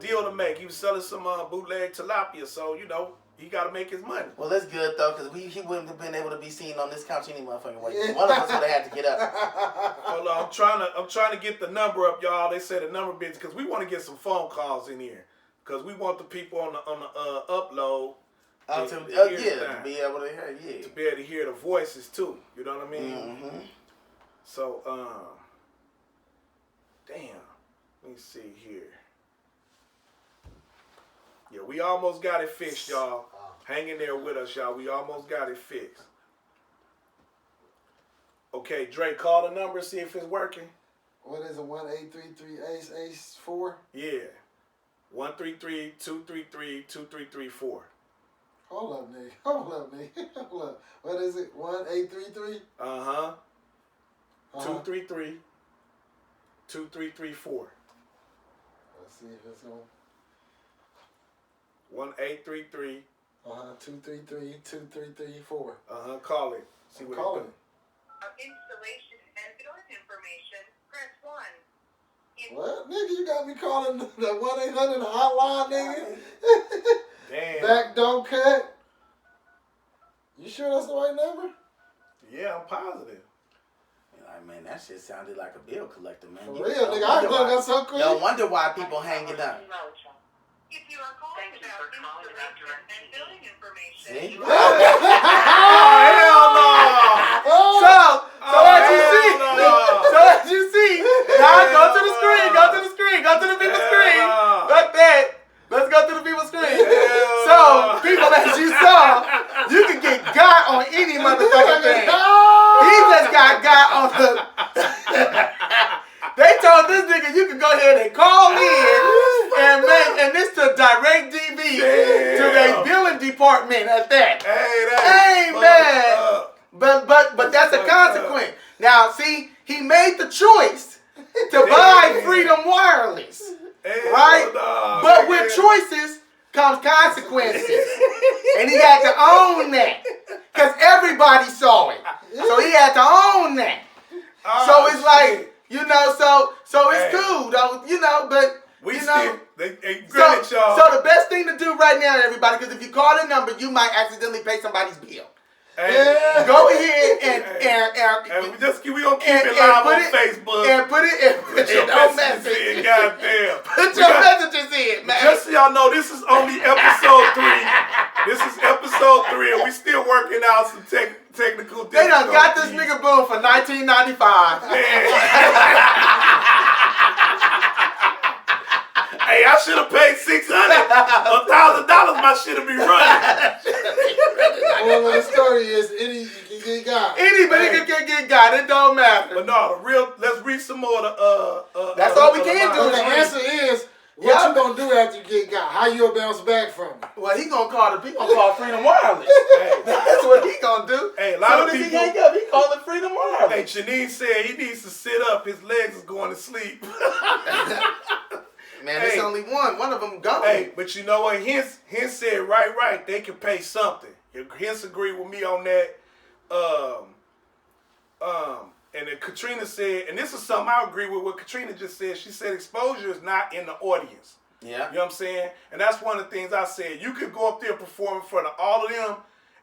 deal to make. He was selling some bootleg tilapia, so you know he got to make his money. Well, that's good though, because he wouldn't have been able to be seen on this couch any motherfucking way. One of us would have had to get up. Hold on, I'm trying to get the number up, y'all. They said the number busy because we want to get some phone calls in here because we want the people on the upload. To be able to hear, to be able to hear the voices too. You know what I mean? Mm-hmm. So, damn. Let me see here. Yeah, we almost got it fixed, y'all. Hang in there with us, y'all. We almost got it fixed. Okay, Dre, call the number, see if it's working. What is it? 1-833-ACE-ACE-4? Yeah. 1-33233-2334. Hold up, nigga. Hold up. What is it? 1-833? 233-2334. Let's see if it's on. 1-833. 233-2334. Call it. See what call it it. Installation and billing information. Press 1. What? Nigga, you got me calling the 1-800 hotline, nigga. Damn. Back don't cut. You sure that's the right number? Yeah, I'm positive. Like, man, that shit sounded like a bill collector, man. For real, nigga, I hung up so quick. No wonder why people hanging up. If you are calling about installation and billing information, See? Oh, hell no! So as you see, now go to the screen, go to the people's screen. Like that. Let's go to the people's screen. So, people, as you saw, you can get got on any motherfucking thing. He just got on the... They told this nigga you can go ahead and call in and this to direct DV to their billing department at that. Hey, man. But that's a consequence. Now, see, he made the choice to buy Freedom Wireless, right? But with choices comes consequences, and he had to own that because everybody saw it, so he had to own that. So it's like, you know, so it's cool though, you know, but you know. So the best thing to do right now, everybody, because if you call the number, you might accidentally pay somebody's bill. Hey. Go ahead and we gonna keep it live on Facebook. And put your messages in, goddamn. Put your messages in, man. Just so y'all know, this is only episode 3. This is episode 3, and we still working out some technical difficulties. They done got this nigga Boon for $19.95. Hey, I should have paid $600. $1,000, my shit'll be running. Well, the story is any you can get got. Anybody can get got. It don't matter. But no, let's read some more. That's all we can do. The answer is what you gonna do after you get got? How you gonna bounce back from it? Well, he gonna call Freedom Wireless. That's what he gonna do. Hey, a lot of people. He hang up, he call it Freedom Wireless. Hey, Janine said he needs to sit up. His legs is going to sleep. Man, there's only one. One of them gone. Hey, but you know what? Hens said right. They can pay something. Hens agreed with me on that. And then Katrina said, and this is something I agree with what Katrina just said. She said exposure is not in the audience. Yeah. You know what I'm saying? And that's one of the things I said. You could go up there and perform in front of all of them,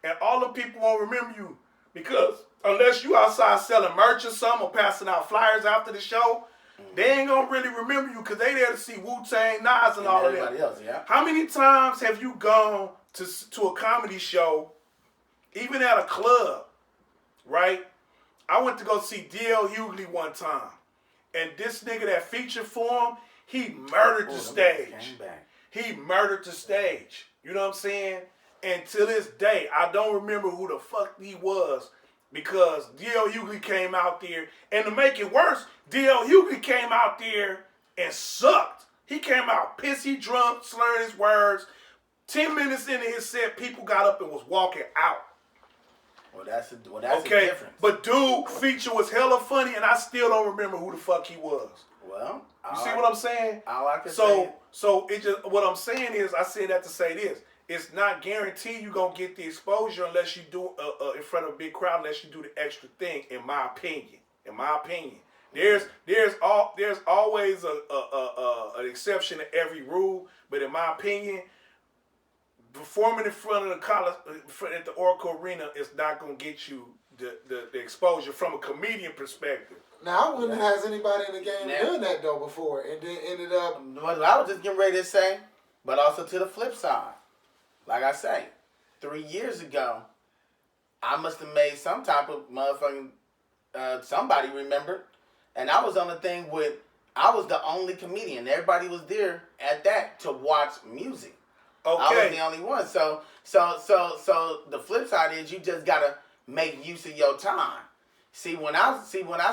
and all the people won't remember you. Because unless you outside selling merch or something or passing out flyers after the show, they ain't gonna really remember you because they there to see Wu-Tang, Nas, and all of them. Else, yeah. How many times have you gone to a comedy show, even at a club, right? I went to go see D.L. Hughley one time, and this nigga that featured for him, he murdered the stage. He murdered the stage. You know what I'm saying? And to this day, I don't remember who the fuck he was. Because D.L. Hughley came out there, and to make it worse, D.L. Hughley came out there and sucked. He came out pissy drunk, slurring his words. 10 minutes into his set, people got up and was walking out. Well, that's a difference. But dude, feature was hella funny, and I still don't remember who the fuck he was. Well, you see what I'm saying? All I can say. So it just what I'm saying is, I say that to say this. It's not guaranteed you're going to get the exposure unless you do in front of a big crowd, unless you do the extra thing, in my opinion. There's always an exception to every rule, but in my opinion, performing in front of the college, at the Oracle Arena is not going to get you the exposure from a comedian perspective. Now, I wouldn't have anybody in the game done that, though, before, and then ended up... What I was just getting ready to say, but also to the flip side. Like I say, 3 years ago, I must have made some type of motherfucking, somebody remembered. And I was on the thing I was the only comedian. Everybody was there at that to watch music. Okay. I was the only one. So the flip side is you just gotta make use of your time. See, when I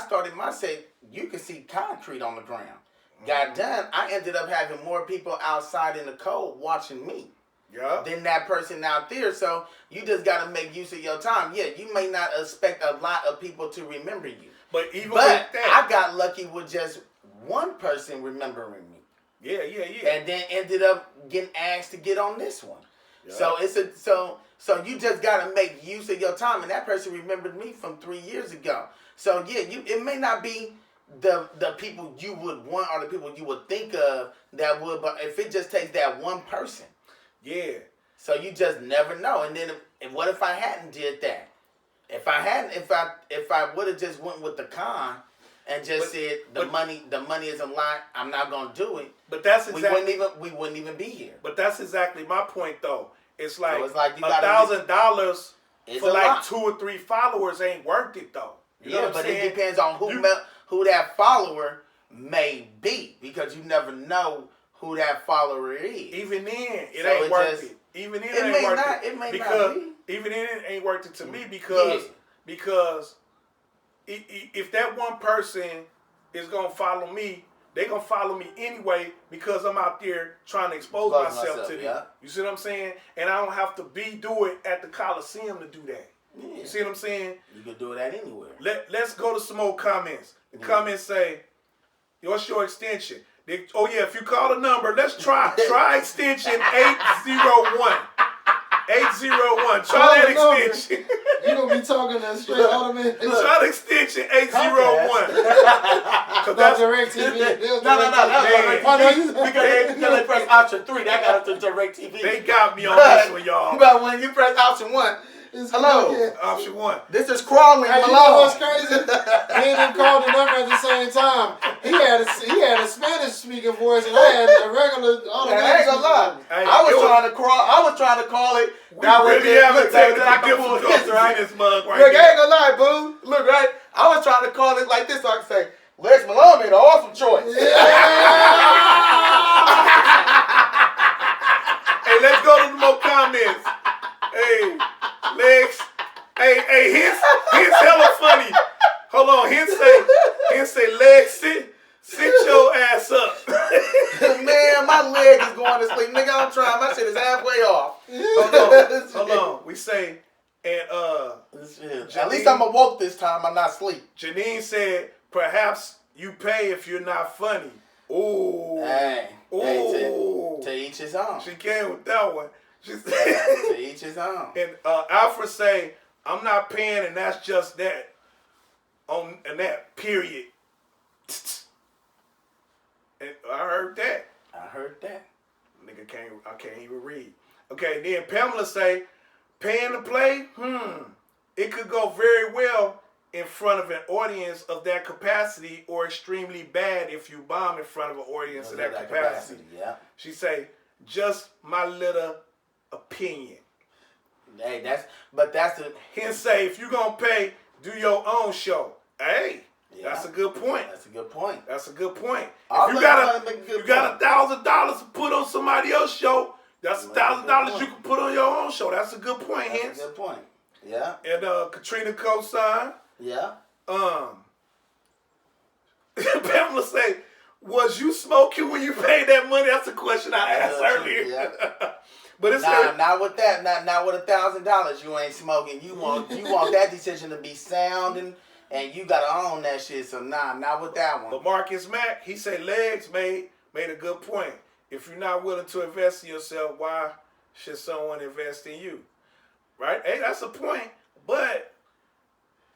started my set, you could see concrete on the ground. Got done, I ended up having more people outside in the cold watching me. Yeah. Than that person out there. So you just got to make use of your time. Yeah, you may not expect a lot of people to remember you. But with that, I got lucky with just one person remembering me. Yeah. And then ended up getting asked to get on this one. Yeah. So so you just got to make use of your time. And that person remembered me from 3 years ago. So yeah, it may not be the people you would want or the people you would think of that would, but if it just takes that one person. Yeah. So you just never know. And then what if I hadn't did that? If I would have just went with the con and just said the money is a lot, I'm not gonna do it. But that's exactly we wouldn't even be here. But that's exactly my point, though. It's like, so it's like $1,000 for like lot. 2 or 3 followers ain't worth it though. You know what I'm saying? It depends on who that follower may be, because you never know who that follower is. Even then, it ain't worth it. Even then, it ain't worth it. It may because not be. Even then, it ain't worth it to me because if that one person is gonna follow me, they gonna follow me anyway because I'm out there trying to expose myself to them. Yeah. You see what I'm saying? And I don't have to do it at the Coliseum to do that. Yeah. You see what I'm saying? You can do that anywhere. Let's go to some more comments. The comments say, what's your extension? If you call the number, let's try extension 801. 801. Try that extension. You gonna be talking that straight automatic. Try the extension 801. That's DirecTV. No. Because they press option 3, that got it to DirecTV. They got me on this one, y'all. But when you press option 1, hello, option 1. this is crawling. Hey, you know what's crazy? Me and him called the number at the same time. He had a Spanish speaking voice, and I had a regular automatic. I ain't gonna lie. Hey, I was trying to call it. That way, really haven't taken I can pull this right. This mug right Look, here. I ain't gonna lie, boo. Look, right. I was trying to call it like this so I can say, Leggs Malone made an awesome choice. Hey, let's go to the more comments. Hey, Leggs. Hey, his hella funny. Hold on, his say, Leggs, sit your ass up. Man, my leg is going to sleep. Nigga, I'm trying. My shit is halfway off. Hold on. We say, and at least I'm awoke this time. I'm not asleep. Janine said, perhaps you pay if you're not funny. Ooh. Hey, ooh. To each his own. She came with that one. She said, to each his own. And Alfred say, I'm not paying, and that's just that. And that period. And I heard that. Nigga I can't even read. Okay, then Pamela say, paying to play? It could go very well in front of an audience of that capacity, or extremely bad if you bomb in front of an audience of that capacity. Yeah. She say, just my little opinion. Hey, that's the. He say, if you gonna pay, do your own show. Hey, that's a good point. That's a good point. If you got $1,000 to put on somebody else's show, that's $1,000 you can put on your own show. That's a good point, That's a good point. Yeah. And Katrina co-signed. Yeah. Pamela say, was you smoking when you paid that money? That's a question I asked earlier. Yeah. But it's not with that. Not with $1,000. You ain't smoking. You want that decision to be sound and you gotta own that shit. So not with that one. But Marcus Mack, he said Leggs made a good point. If you're not willing to invest in yourself, why should someone invest in you? Right? Hey, that's a point. But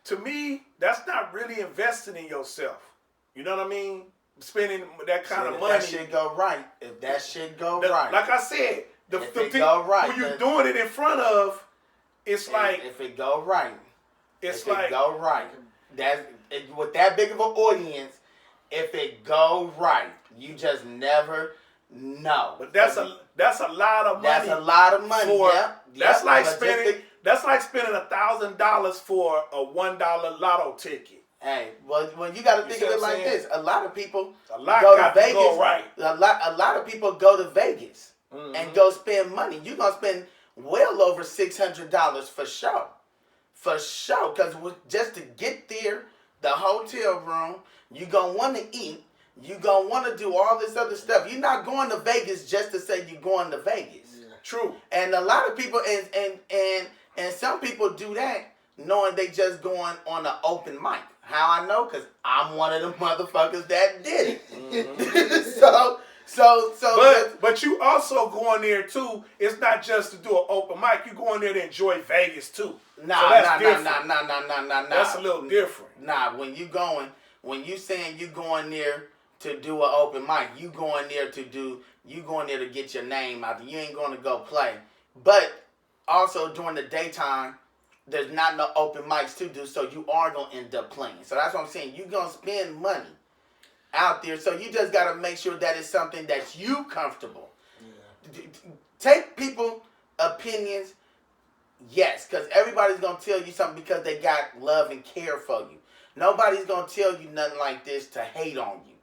to me, that's not really investing in yourself. You know what I mean? Spending that kind of money. If that shit go right. Right. Like I said, the thing right, when you're doing it in front of, it's like if it go right. It go right. With that big of an audience, if it go right, you just never know. But that's a lot of money. That's a lot of money. That's like spending $1,000 for a $1 lotto ticket. Hey, well, when you got to think of it like this, a lot of people go to Vegas. Go right. A lot of people go to Vegas and go spend money. You're gonna spend well over $600 for sure. For sure, because just to get there, the hotel room, you're going to want to eat. You're going to want to do all this other stuff. You're not going to Vegas just to say you're going to Vegas. Yeah. True. And a lot of people, and some people do that knowing they just going on an open mic. How I know? Because I'm one of the motherfuckers that did it. But you also going there too. It's not just to do an open mic. You going there to enjoy Vegas too. Nah. That's a little different. Nah, when you saying you going there to do an open mic, you going there to get your name out there. You ain't going to go play. But also during the daytime, there's not no open mics to do, so you are going to end up playing. So that's what I'm saying. You're going to spend money out there, so you just got to make sure that it's something that's you comfortable. Yeah. Take people opinions, yes, because everybody's going to tell you something because they got love and care for you. Nobody's going to tell you nothing like this to hate on you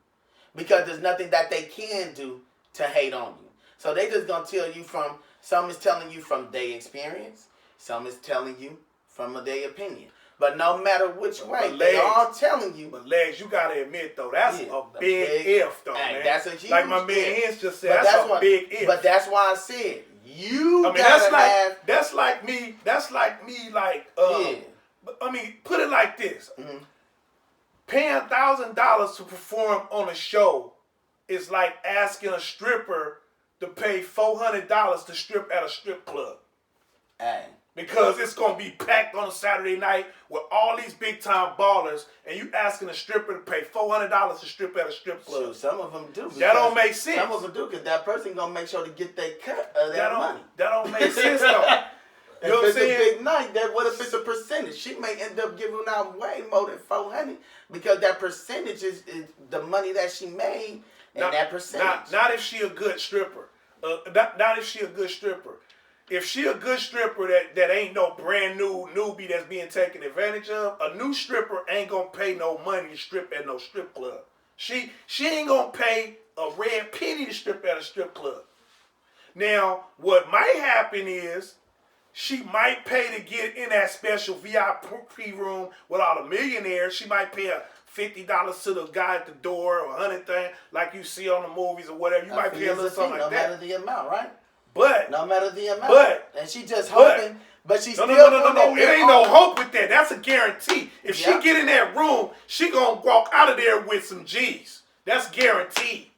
because there's nothing that they can do to hate on you. So they just going to tell you from, some is telling you from their experience, some is telling you from their opinion. But no matter which way, they all telling you. But Leggs, you got to admit, though, that's a big if, though, man. That's a huge like my man if. Hens just said, that's a big if. But that's why I said, that's like me, I mean, put it like this. Mm-hmm. Paying $1,000 to perform on a show is like asking a stripper to pay $400 to strip at a strip club. Hey. Because it's going to be packed on a Saturday night with all these big-time ballers, and you asking a stripper to pay $400 to strip at a strip club. Sure, some of them do. That don't make sense. Some of them do, because that person going to make sure to get their cut of that money. That don't make sense, though. You know what I'm saying? If it's a big night, what if it's a percentage? She may end up giving out way more than $400 because that percentage is the money that she made and that percentage. Not if she a good stripper. Not if she a good stripper. If she a good stripper that ain't no brand new newbie that's being taken advantage of, a new stripper ain't gonna pay no money to strip at no strip club. She ain't gonna pay a red penny to strip at a strip club. Now, what might happen is she might pay to get in that special VIP room with all the millionaires. She might pay $50 to the guy at the door or $100 like you see on the movies or whatever. You might pay a little something like that. No matter the amount, right? But no matter the amount, and she just hoping, but she's still no. It ain't no hope with that. That's a guarantee. If she get in that room, she gonna walk out of there with some G's. That's guaranteed.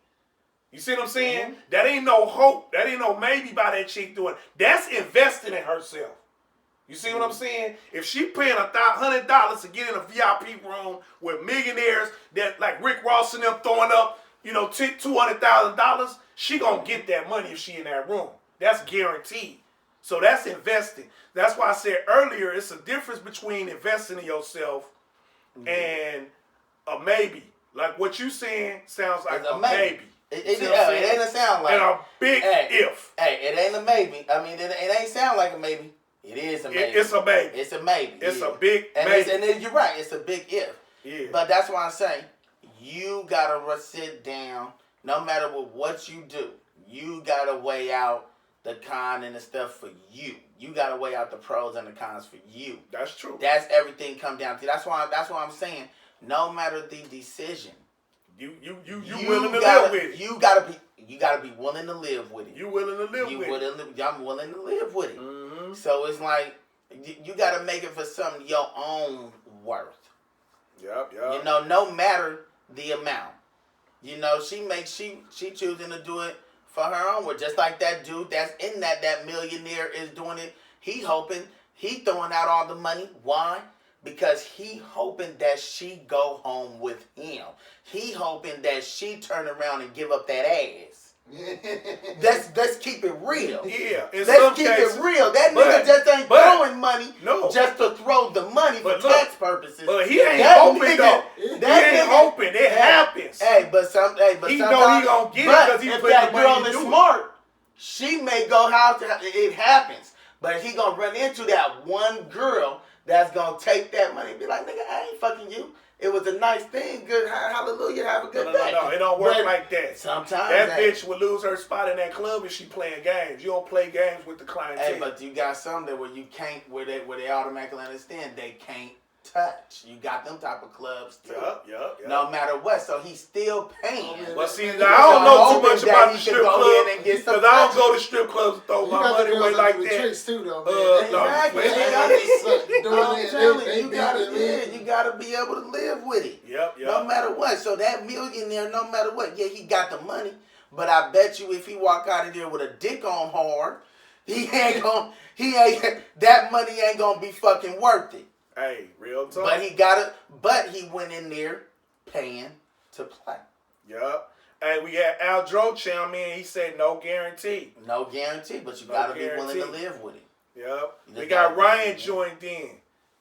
You see what I'm saying? Mm-hmm. That ain't no hope. That ain't no maybe by that chick doing. That's investing in herself. You see what I'm saying? If she paying $100 to get in a VIP room with millionaires that like Rick Ross and them throwing up, $200,000, she gonna get that money if she in that room. That's guaranteed. So that's investing. That's why I said earlier, it's a difference between investing in yourself and a maybe. Like what you saying sounds like a maybe. It ain't a sound like. And a big if. Hey, it ain't a maybe. I mean, it ain't sound like a maybe. It is a maybe. It's a maybe. It's a maybe. It's a big maybe. And you're right. It's a big if. Yeah. But that's why I say, you gotta sit down. No matter what you do, you gotta weigh out the con and the stuff for you. You gotta weigh out the pros and the cons for you. That's true. That's everything come down to. That's why I'm saying, no matter the decision, you willing to live with it. You gotta be willing to live with it. You willing to live with it. I'm willing to live with it. Mm-hmm. So it's like you gotta make it for something your own worth. Yep. No matter the amount. She choosing to do it for her own worth. Just like that dude that's in that millionaire is doing it. He hoping, he throwing out all the money. Why? Because he hoping that she go home with him. He hoping that she turn around and give up that ass. Let's keep it real. Yeah. Let's keep it real. That nigga just ain't throwing money just to throw the money for tax purposes. But he ain't hoping though. He ain't hoping. It happens. But he know he gonna get it because he put the money to do it. If that girl is smart, she may go how it happens. But he gonna run into that one girl that's gonna take that money and be like, nigga, I ain't fucking you. It was a nice thing. Good, hallelujah, have a good day. No, it don't work like that. Sometimes that bitch would lose her spot in that club if she playing games. You don't play games with the clientele. Hey, but you got some that where you can't, where they automatically understand they can't touch. You got them type of clubs too. Yep. No matter what, so he's still paying. Well, see, now I don't know too much about the strip club because I don't go to strip clubs and throw my money away like that. Tricks too, though, exactly. You gotta be able to live with it. Yep. No matter what. So that millionaire, no matter what, he got the money, but I bet you if he walk out of there with a dick on hard, that money ain't gonna be fucking worth it. Hey, real talk. But he went in there paying to play. Yup. Hey, we had Al Dro chime in. He said no guarantee. No guarantee, but you gotta be willing to live with it. Yep. You We just got gotta- Ryan joined in.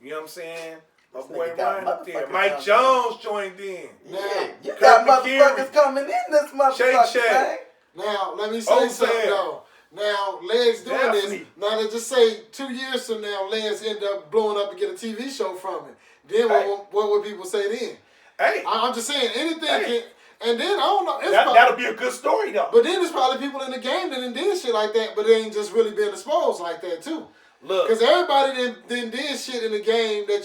You know what I'm saying? My This boy nigga got Ryan up there. motherfuckers Mike coming Jones joined in. Yeah, you Kirk got McCary. motherfuckers coming in this motherfucker, Shay. man. Now, let me say Oh, something, Sam. though. Now, Leggs doing this. Definitely. Now, let's just say 2 years from now, Leggs end up blowing up and get a TV show from it. Then Hey. what would people say then? Hey, I'm just saying, anything Hey. can... And then, I don't know. It's that'll be a good story though. but then there's probably people in the game that done did shit like that, but they ain't just really been exposed like that, too. Look, Because everybody then did shit in the game that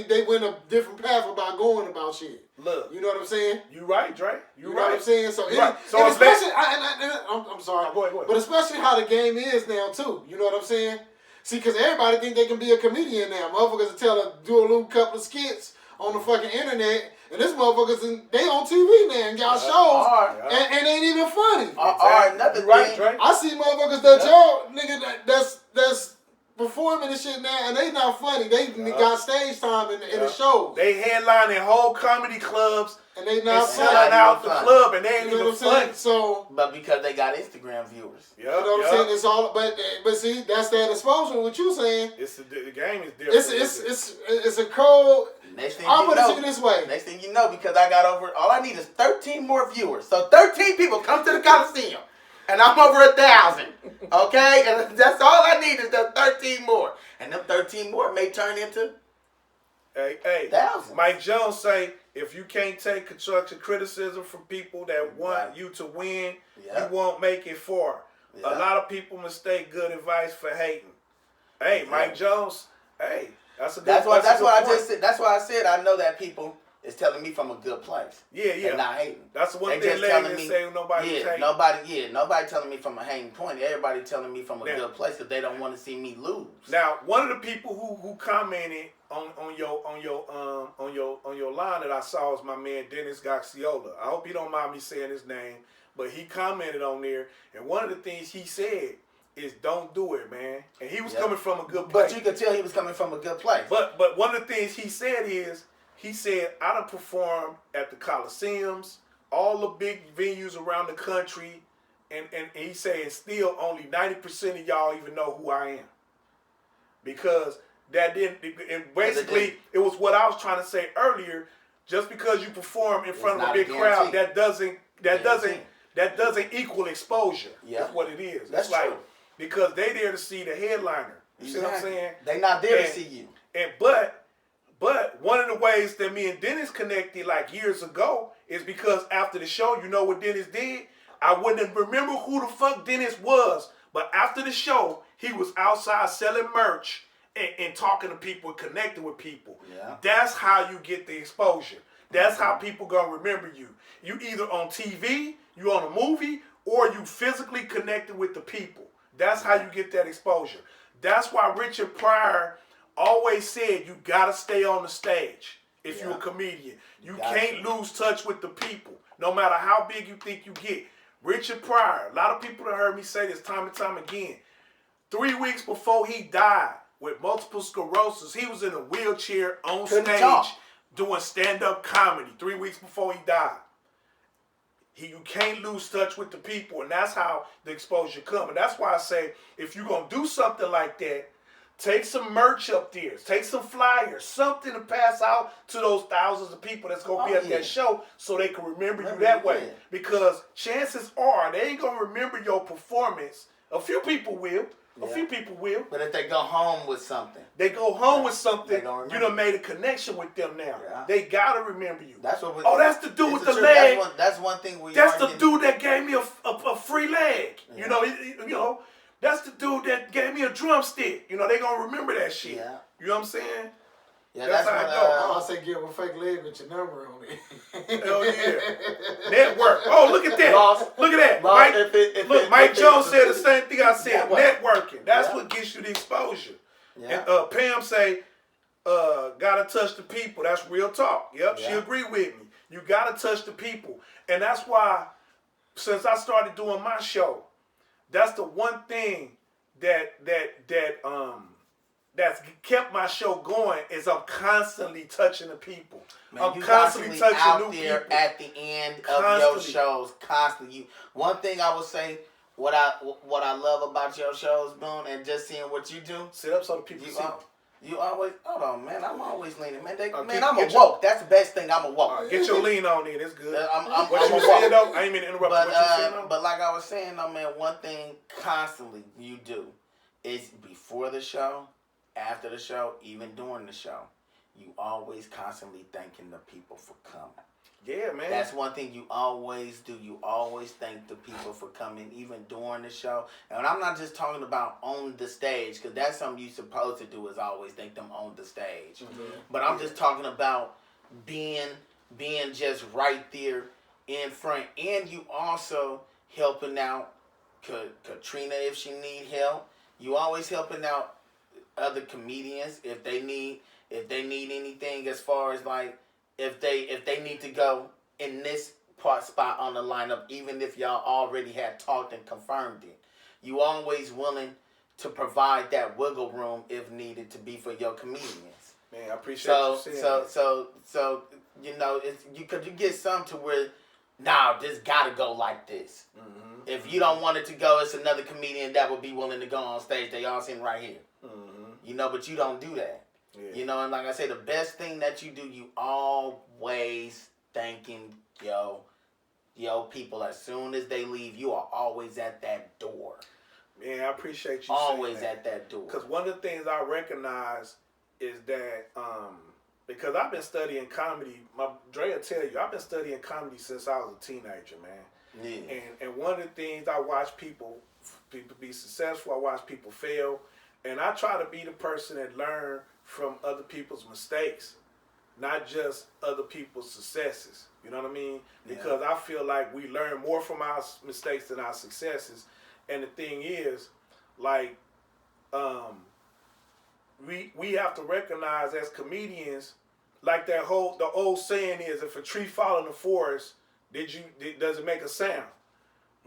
they went a different path about going about shit. look. You know what I'm saying? You right, Dre. You You know what I'm right. saying? So, You right. So and if especially, I'm sorry, Oh, go ahead. but especially how the game is now too. You know what I'm saying? See, because everybody think they can be a comedian now. Motherfuckers will do a little couple of skits on the fucking internet, and this motherfuckers they on TV now and got shows, and ain't even funny. Another You right, thing. Dre. I see motherfuckers that y'all nigga that's performing and shit now, and they not funny. They got stage time in the shows, They headlining whole comedy clubs and they and not selling funny. out the funny. club, and they ain't You know even what I'm saying? funny. So. But because they got Instagram viewers. Yep, You know what I'm saying? It's all, but see, that's that exposure. What you saying? The game is different. It's a cold. Next thing I'll you put it to know, you this way. next thing you know, because I got over, all I need is 13 more viewers. So 13 people come to the Coliseum, and I'm over 1,000. Okay, and that's all I need is the 13 more, and them 13 more may turn into Hey, thousands. Mike Jones say if you can't take constructive criticism from people that want you to win, Yeah. you won't make it far. Yeah. A lot of people mistake good advice for hating. Hey, Mike Jones. Hey, that's a good. That's why a good I point. just said. That's why I said I know that people is telling me from a good place. Yeah, And not hating. That's the one They thing just telling Leggs me. say nobody hating. Nobody telling me from a hating point. Everybody telling me from a Now- good place because they don't want to see me lose. Now, one of the people who commented on your line that I saw was my man Dennis Gaxiola. I hope you don't mind me saying his name, but he commented on there, and one of the things he said is don't do it, man. And he was coming from a good place. But you could tell he was coming from a good place. But one of the things he said is, he said, I done performed at the Coliseums, all the big venues around the country, and he said still only 90% of y'all even know who I am. Because that didn't, and basically it was what I was trying to say earlier, just because you perform in front of a big crowd, that doesn't equal exposure. Yeah. That's what it is. That's it's like, true. because they there to see the headliner. You see what I'm saying? They not there to see you. But one of the ways that me and Dennis connected like years ago is because after the show, you know what Dennis did? I wouldn't remember who the fuck Dennis was, but after the show, he was outside selling merch and talking to people and connecting with people. Yeah. That's how you get the exposure. That's how people gonna remember you. You either on TV, you on a movie, or you physically connected with the people. That's how you get that exposure. That's why Richard Pryor always said you gotta stay on the stage if you're a comedian. You can't lose touch with the people, no matter how big you think you get. Richard Pryor, a lot of people have heard me say this time and time again. 3 weeks before he died with multiple sclerosis, he was in a wheelchair on stage doing stand-up comedy 3 weeks before he died. You can't lose touch with the people, and that's how the exposure comes. And that's why I say, if you're going to do something like that, take some merch up there. Take some flyers, something to pass out to those thousands of people that's going to be at that show so they can remember you that way. Because chances are they ain't going to remember your performance. A few people will. A few people will. But if they go home with something. They go home with something, you you done made a connection with them now. They got to remember you. That's what that's the dude with the leg. That's one thing we That's the dude that gave me a free leg. You know, that's the dude that gave me a drumstick. You know, they gonna remember that shit. Yeah. You know what I'm saying? Yeah, that's how it go. I say give him a fake leg with your number on it. Hell yeah. Network. Oh, look at that. Look at that. Look, Mike Jones said the same thing I said. Network. Networking. That's what gets you the exposure. Yeah. And Pam say, gotta touch the people. That's real talk. Yep, she agree with me. You gotta touch the people. And that's why, since I started doing my show, that's the one thing that's kept my show going is I'm constantly touching the people. Man, I'm you constantly touching out new there people. at the end of your shows, constantly. One thing I would say what I love about your shows, Boon, and just seeing what you do. Sit up so the people see. You always, hold on, man. I'm always leaning, man. Get I'm awoke. That's the best thing. I'm awoke. Get your lean on in. It's good. I'm what you saying though? I ain't mean to interrupt. But, what you saying though? But like I was saying though, man, one thing constantly you do is before the show, after the show, even during the show, you always constantly thanking the people for coming. Yeah, man. That's one thing you always do. You always thank the people for coming, even during the show. And I'm not just talking about on the stage, because that's something you're supposed to do, is always thank them on the stage. Mm-hmm. But I'm just talking about being just right there in front. And you also helping out Katrina if she need help. You always helping out other comedians if they need anything, as far as like, if they need to go in this spot on the lineup, even if y'all already had talked and confirmed it, you always willing to provide that wiggle room if needed to be for your comedians. Man, I appreciate you saying that. So you know, you get some to where, nah, this gotta go like this. Mm-hmm. If you don't want it to go, it's another comedian that would be willing to go on stage. They all sitting right here. Mm-hmm. You know, but you don't do that. Yeah. You know, and like I say, the best thing that you do, you always thanking yo people. As soon as they leave, you are always at that door. Man, I appreciate you always saying that. At that door. Because one of the things I recognize is that, because I've been studying comedy, Dre will tell you, I've been studying comedy since I was a teenager, man. Yeah. And one of the things I watch people be successful, I watch people fail, and I try to be the person that learn from other people's mistakes, not just other people's successes. You know what I mean? Because I feel like we learn more from our mistakes than our successes. And the thing is, like, we have to recognize as comedians, like the old saying is, if a tree fall in the forest, does it make a sound?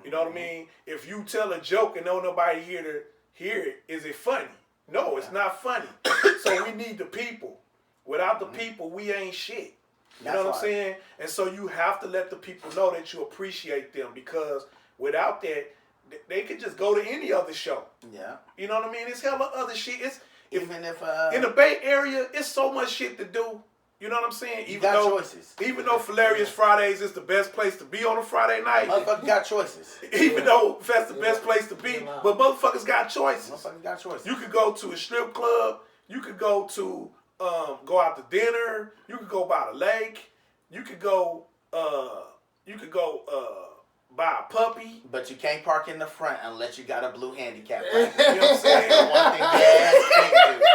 You know what I mean? If you tell a joke and nobody here to hear it, is it funny? No, it's not funny. So we need the people. Without the people, we ain't shit. You know what I'm saying? And so you have to let the people know that you appreciate them, because without that, they could just go to any other show. Yeah. You know what I mean? It's hella other shit. In the Bay Area, it's so much shit to do. You know what I'm saying? Even though Hilarious Fridays is the best place to be on a Friday night. Motherfuckers got choices. Even though that's the best place to be, but motherfuckers got choices. Motherfuckers got choices. You could go to a strip club. You could go to go out to dinner. You could go by the lake. You could go buy a puppy. But you can't park in the front unless you got a blue handicap placard. You know what I'm saying? One thing your ass can't do.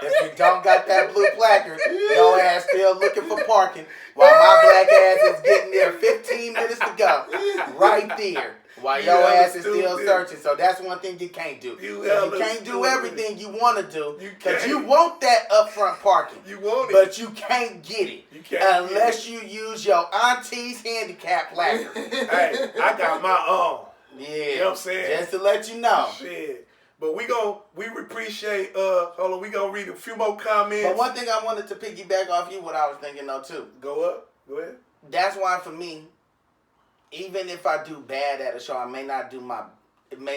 If you don't got that blue placard, your ass still looking for parking while my black ass is getting there 15 minutes to go. Right there. While your ass is still searching. So that's one thing you can't do. You can't do everything you want to do, because you want that upfront parking. You want it. But you can't get it. Unless you use your auntie's handicap placard. Hey, I got my own. Yeah. You know what I'm saying? Just to let you know. Shit. But we appreciate, hold on, we gonna read a few more comments. But one thing I wanted to piggyback off you, what I was thinking though too. Go ahead. That's why for me, even if I do bad at a show, it may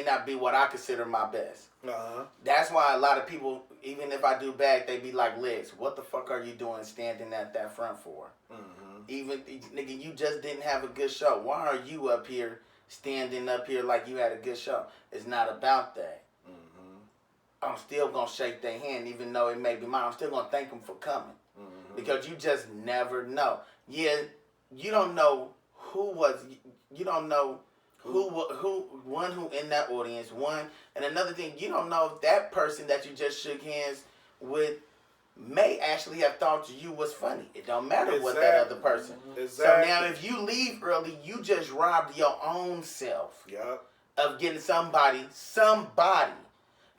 not be what I consider my best. Uh-huh. That's why a lot of people, even if I do bad, they be like, Leggs, what the fuck are you doing standing at that front for? Mm-hmm. Even, nigga, you just didn't have a good show. Why are you up here, standing up here like you had a good show? It's not about that. I'm still going to shake their hand, even though it may be mine. I'm still going to thank them for coming. Mm-hmm. Because you just never know. Yeah, you don't know you don't know who in that audience, and another thing, you don't know if that person that you just shook hands with may actually have thought you was funny. It don't matter what that other person. Exactly. So now if you leave early, you just robbed your own self of getting somebody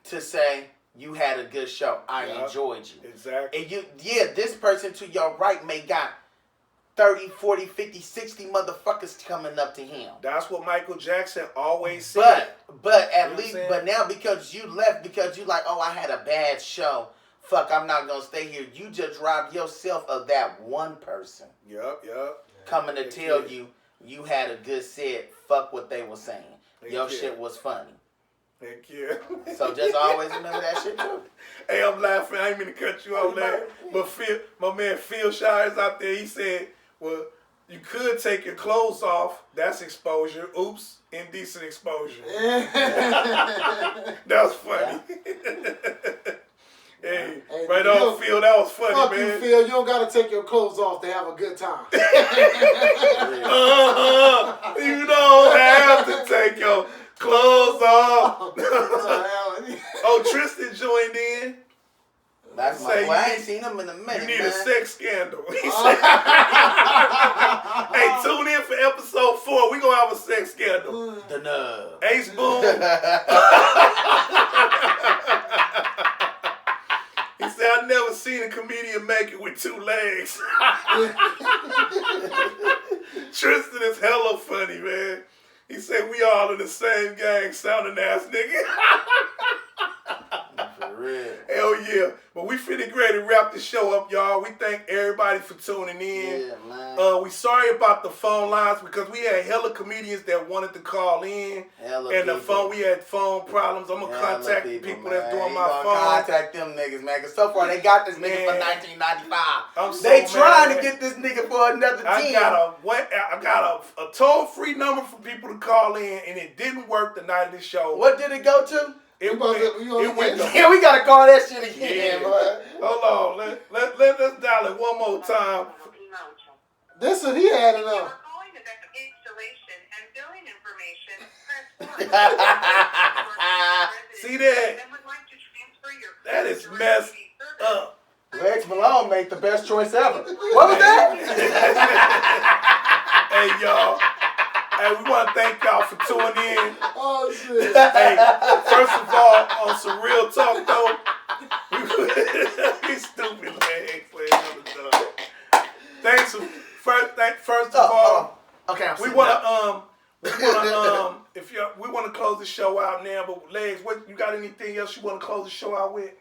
to say, you had a good show. I enjoyed you. Exactly. And this person to your right may got 30, 40, 50, 60 motherfuckers coming up to him. That's what Michael Jackson always said. But at least, but now because you left, because you like, oh, I had a bad show. Fuck, I'm not going to stay here. You just robbed yourself of that one person. Yep. Coming to tell you had a good set. Fuck what they were saying. your shit was funny. Heck yeah. So just always remember that shit too. Hey, I'm laughing. I ain't mean to cut you off, man. But my man Phil Shires out there, he said, well, you could take your clothes off. That's exposure. Oops, indecent exposure. That was funny. Hey, right on, Phil. That was funny, fuck man. you, Phil. You don't gotta take your clothes off to have a good time. You don't have to take your clothes off. Oh, Tristan joined in. That's my boy. I ain't seen him in a minute. You need man. a sex scandal. He said, hey, tune in for episode 4. We gonna have a sex scandal. The nub. Ace Boon. He said, I never seen a comedian make it with 2 legs. Tristan is hella funny, man. He said, we all in the same gang, sounding ass nigga. For real. Hell yeah. But we finna get ready to wrap the show up, y'all. We thank everybody for tuning in. Yeah, man. We sorry about the phone lines because we had hella comedians that wanted to call in. Hella and the people. phone, we had phone problems. I'm going to contact the people that's doing my phone. Contact them niggas, man. Because so far they got this nigga for Man. 1995. So They mad. trying to get this nigga for another 10. I got a toll-free number for people to call in, and it didn't work the night of the show. What did it go to? It went to... Yeah, we gotta call that shit again, Yeah. boy. Hold on. Let's dial it one more time. This is he had If you enough. are calling about installation and billing information, press 1. See that? And would like to transfer your That is phone to messed emergency service. up. Leggs Malone made the best choice ever. What was that? Hey, y'all. Hey, we want to thank y'all for tuning in. Oh shit. Hey, first of all, on some real talk though, he's stupid, man. Thanks. First of all, Okay, I'm we sitting want up. to we want to close the show out now. But Leggs, what you got? Anything else you want to close the show out with?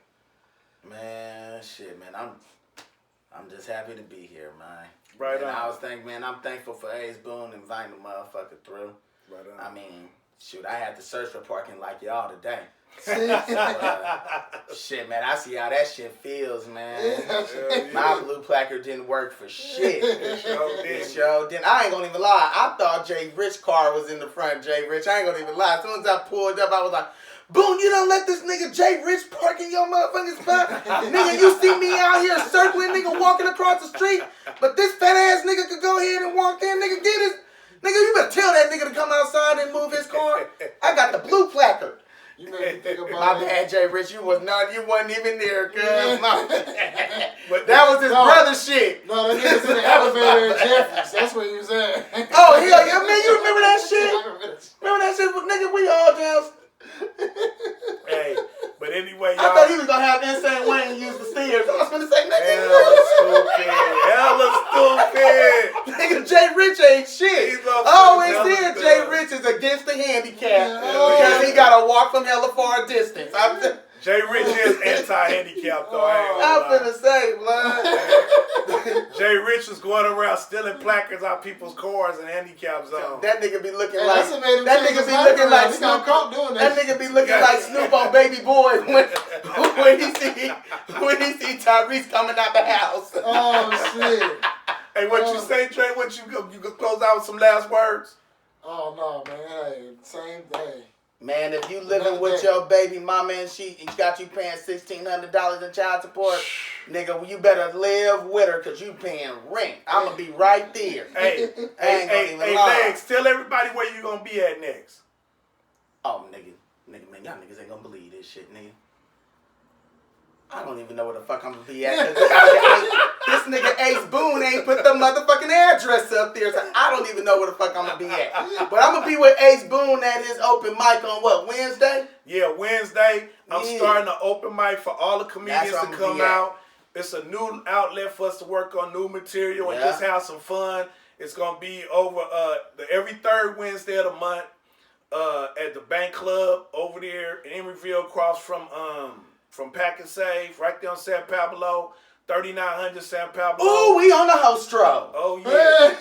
Man, shit, man. I'm just happy to be here, man. Right and on. I'm thankful for Ace Boon inviting the motherfucker through. Right on. I mean, shoot, I had to search for parking like y'all today. Shit, man, I see how that shit feels, man. My blue placard didn't work for shit. It sure didn't. I ain't gonna even lie. I thought Jay Rich car was in the front. Jay Rich, I ain't gonna even lie. As soon as I pulled up, I was like, Boon, you don't let this nigga Jay Rich park in your motherfucking spot? Nigga, you see me out here circling, nigga, walking across the street, but this fat ass nigga could go ahead and walk in, nigga, get his... Nigga, you better tell that nigga to come outside and move his car. I got the blue placard. You made me think about My it. bad, Jay Rich, you wasn't even there, cuz. But That was his brother shit. No, that nigga's in the elevator at Jeffries. That's where he was at. Oh, hell yeah, man, you remember that shit? Remember that shit? Nigga, we all down. Hey, but anyway, I y'all. thought he was gonna have Insane Wayne use the stairs. I was gonna say, Hella stupid. nigga, Jay Rich ain't shit. He's a I always fucking said hella Jay dumb. Rich is against the handicap because he gotta walk from hella far distance. Jay Rich is anti-handicap though. I'm finna say, blood. Jay Rich was going around stealing placards out people's cars and handicap zones. That nigga be looking Hey, like that's what made him that change nigga his be life looking around. like He Snoop. got caught doing That that nigga be looking like Snoop on Baby Boy when he see Tyrese coming out the house. Oh shit. Hey, what you say, Trey? What you go close out with some last words? Oh no, man. Hey, same day. Man, if you living with your baby mama and she got you paying $1,600 in child support, nigga, you better live with her because you paying rent. I'm going to be right there. Hey, hey, Leggs, tell everybody where you gonna be at next. Oh, nigga, man, y'all niggas ain't going to believe this shit, nigga. I don't even know where the fuck I'm going to be at. This nigga Ace Boon ain't put the motherfucking address up there, so I don't even know where the fuck I'm going to be at. But I'm going to be with Ace Boon at his open mic on what, Wednesday? Yeah, Wednesday. I'm Yeah. starting an open mic for all the comedians That's to where I'ma come be at. out. It's a new outlet for us to work on new material and Yeah. just have some fun. It's gonna be over every third Wednesday of the month at the Bank Club over there in Emeryville, across from Pack and Save, right there on San Pablo. 3900 San Pablo. Ooh, we on the host roll. Oh yeah.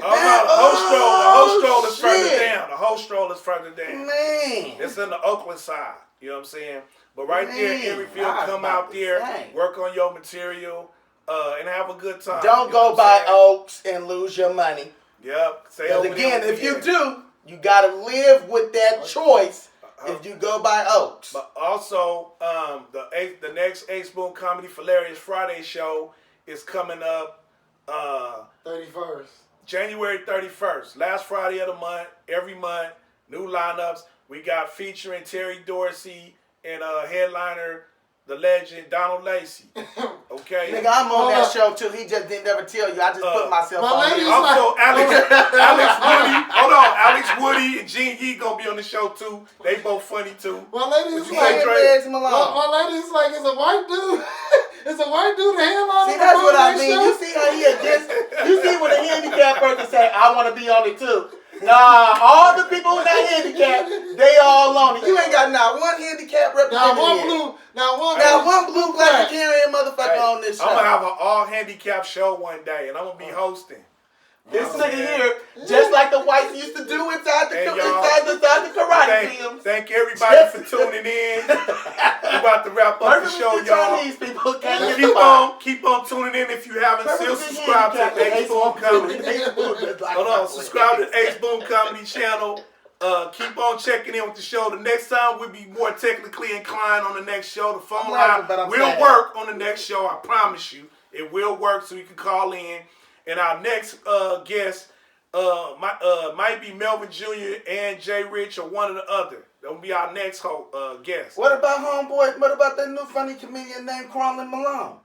Oh no, the host stroll is further shit. down. The host stroll is further down. Man. It's in the Oakland side. You know what I'm saying? But right there in Man, Emeryville, I was come about out to there, say. work on your material, and have a good time. Don't You know go what by I'm saying? Oaks and lose your money. Yep. Say Because over again, there if you again. do, you gotta live with that choice. If you go by Oaks. But also, the next Ace Boon Comedy Hilarious Friday show is coming up 31st. January 31st. Last Friday of the month, every month, new lineups. We got featuring Terry Dorsey and headliner, the legend Donald Lacey. Okay? Nigga, I'm on that show too. He just didn't ever tell you. I just put myself my on ladies there. Also, Alex Woody. Hold on, Alex Woody and Gene Yee gonna be on the show too. They both funny too. My lady's you like, say, Dre? Leggs Malone. my lady's like, it's a white dude. It's a white dude headline. See, that's what I mean. You see how he against. You see when a handicapped person say, "I want to be on it too." Nah, all the people who not handicapped, they all on it. You ain't got not one handicapped representative. Now one blue black carrying motherfucker on this show. I'm gonna have an all handicap show one day, and I'm gonna be hosting. This nigga here, just like the whites used to do inside the Hey, karate films. Thank everybody for tuning in. We about to wrap up the show, y'all. Chinese people can't get Keep on tuning in if you haven't still subscribed to Ace Boon Comedy. Hold on, subscribe to Ace Boon Comedy channel. Keep on checking in with the show. The next time we'll be more technically inclined on the next show. The phone line will work on the next show. I promise you, it will work. So you can call in. And our next guest might be Melvin Jr. and Jay Rich or one or the other. That'll be our next guest. What about homeboy? What about that new funny comedian named Crawlin' Malone?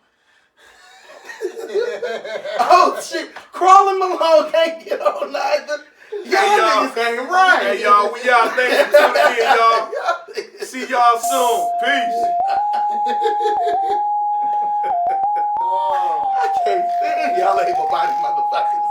Oh shit, Crawlin' Malone can't get on either. Y'all niggas ain't right. Hey y'all, we out. Thanks for tuning in, y'all. See y'all soon. Peace. I can't stand y'all able-bodied motherfuckers.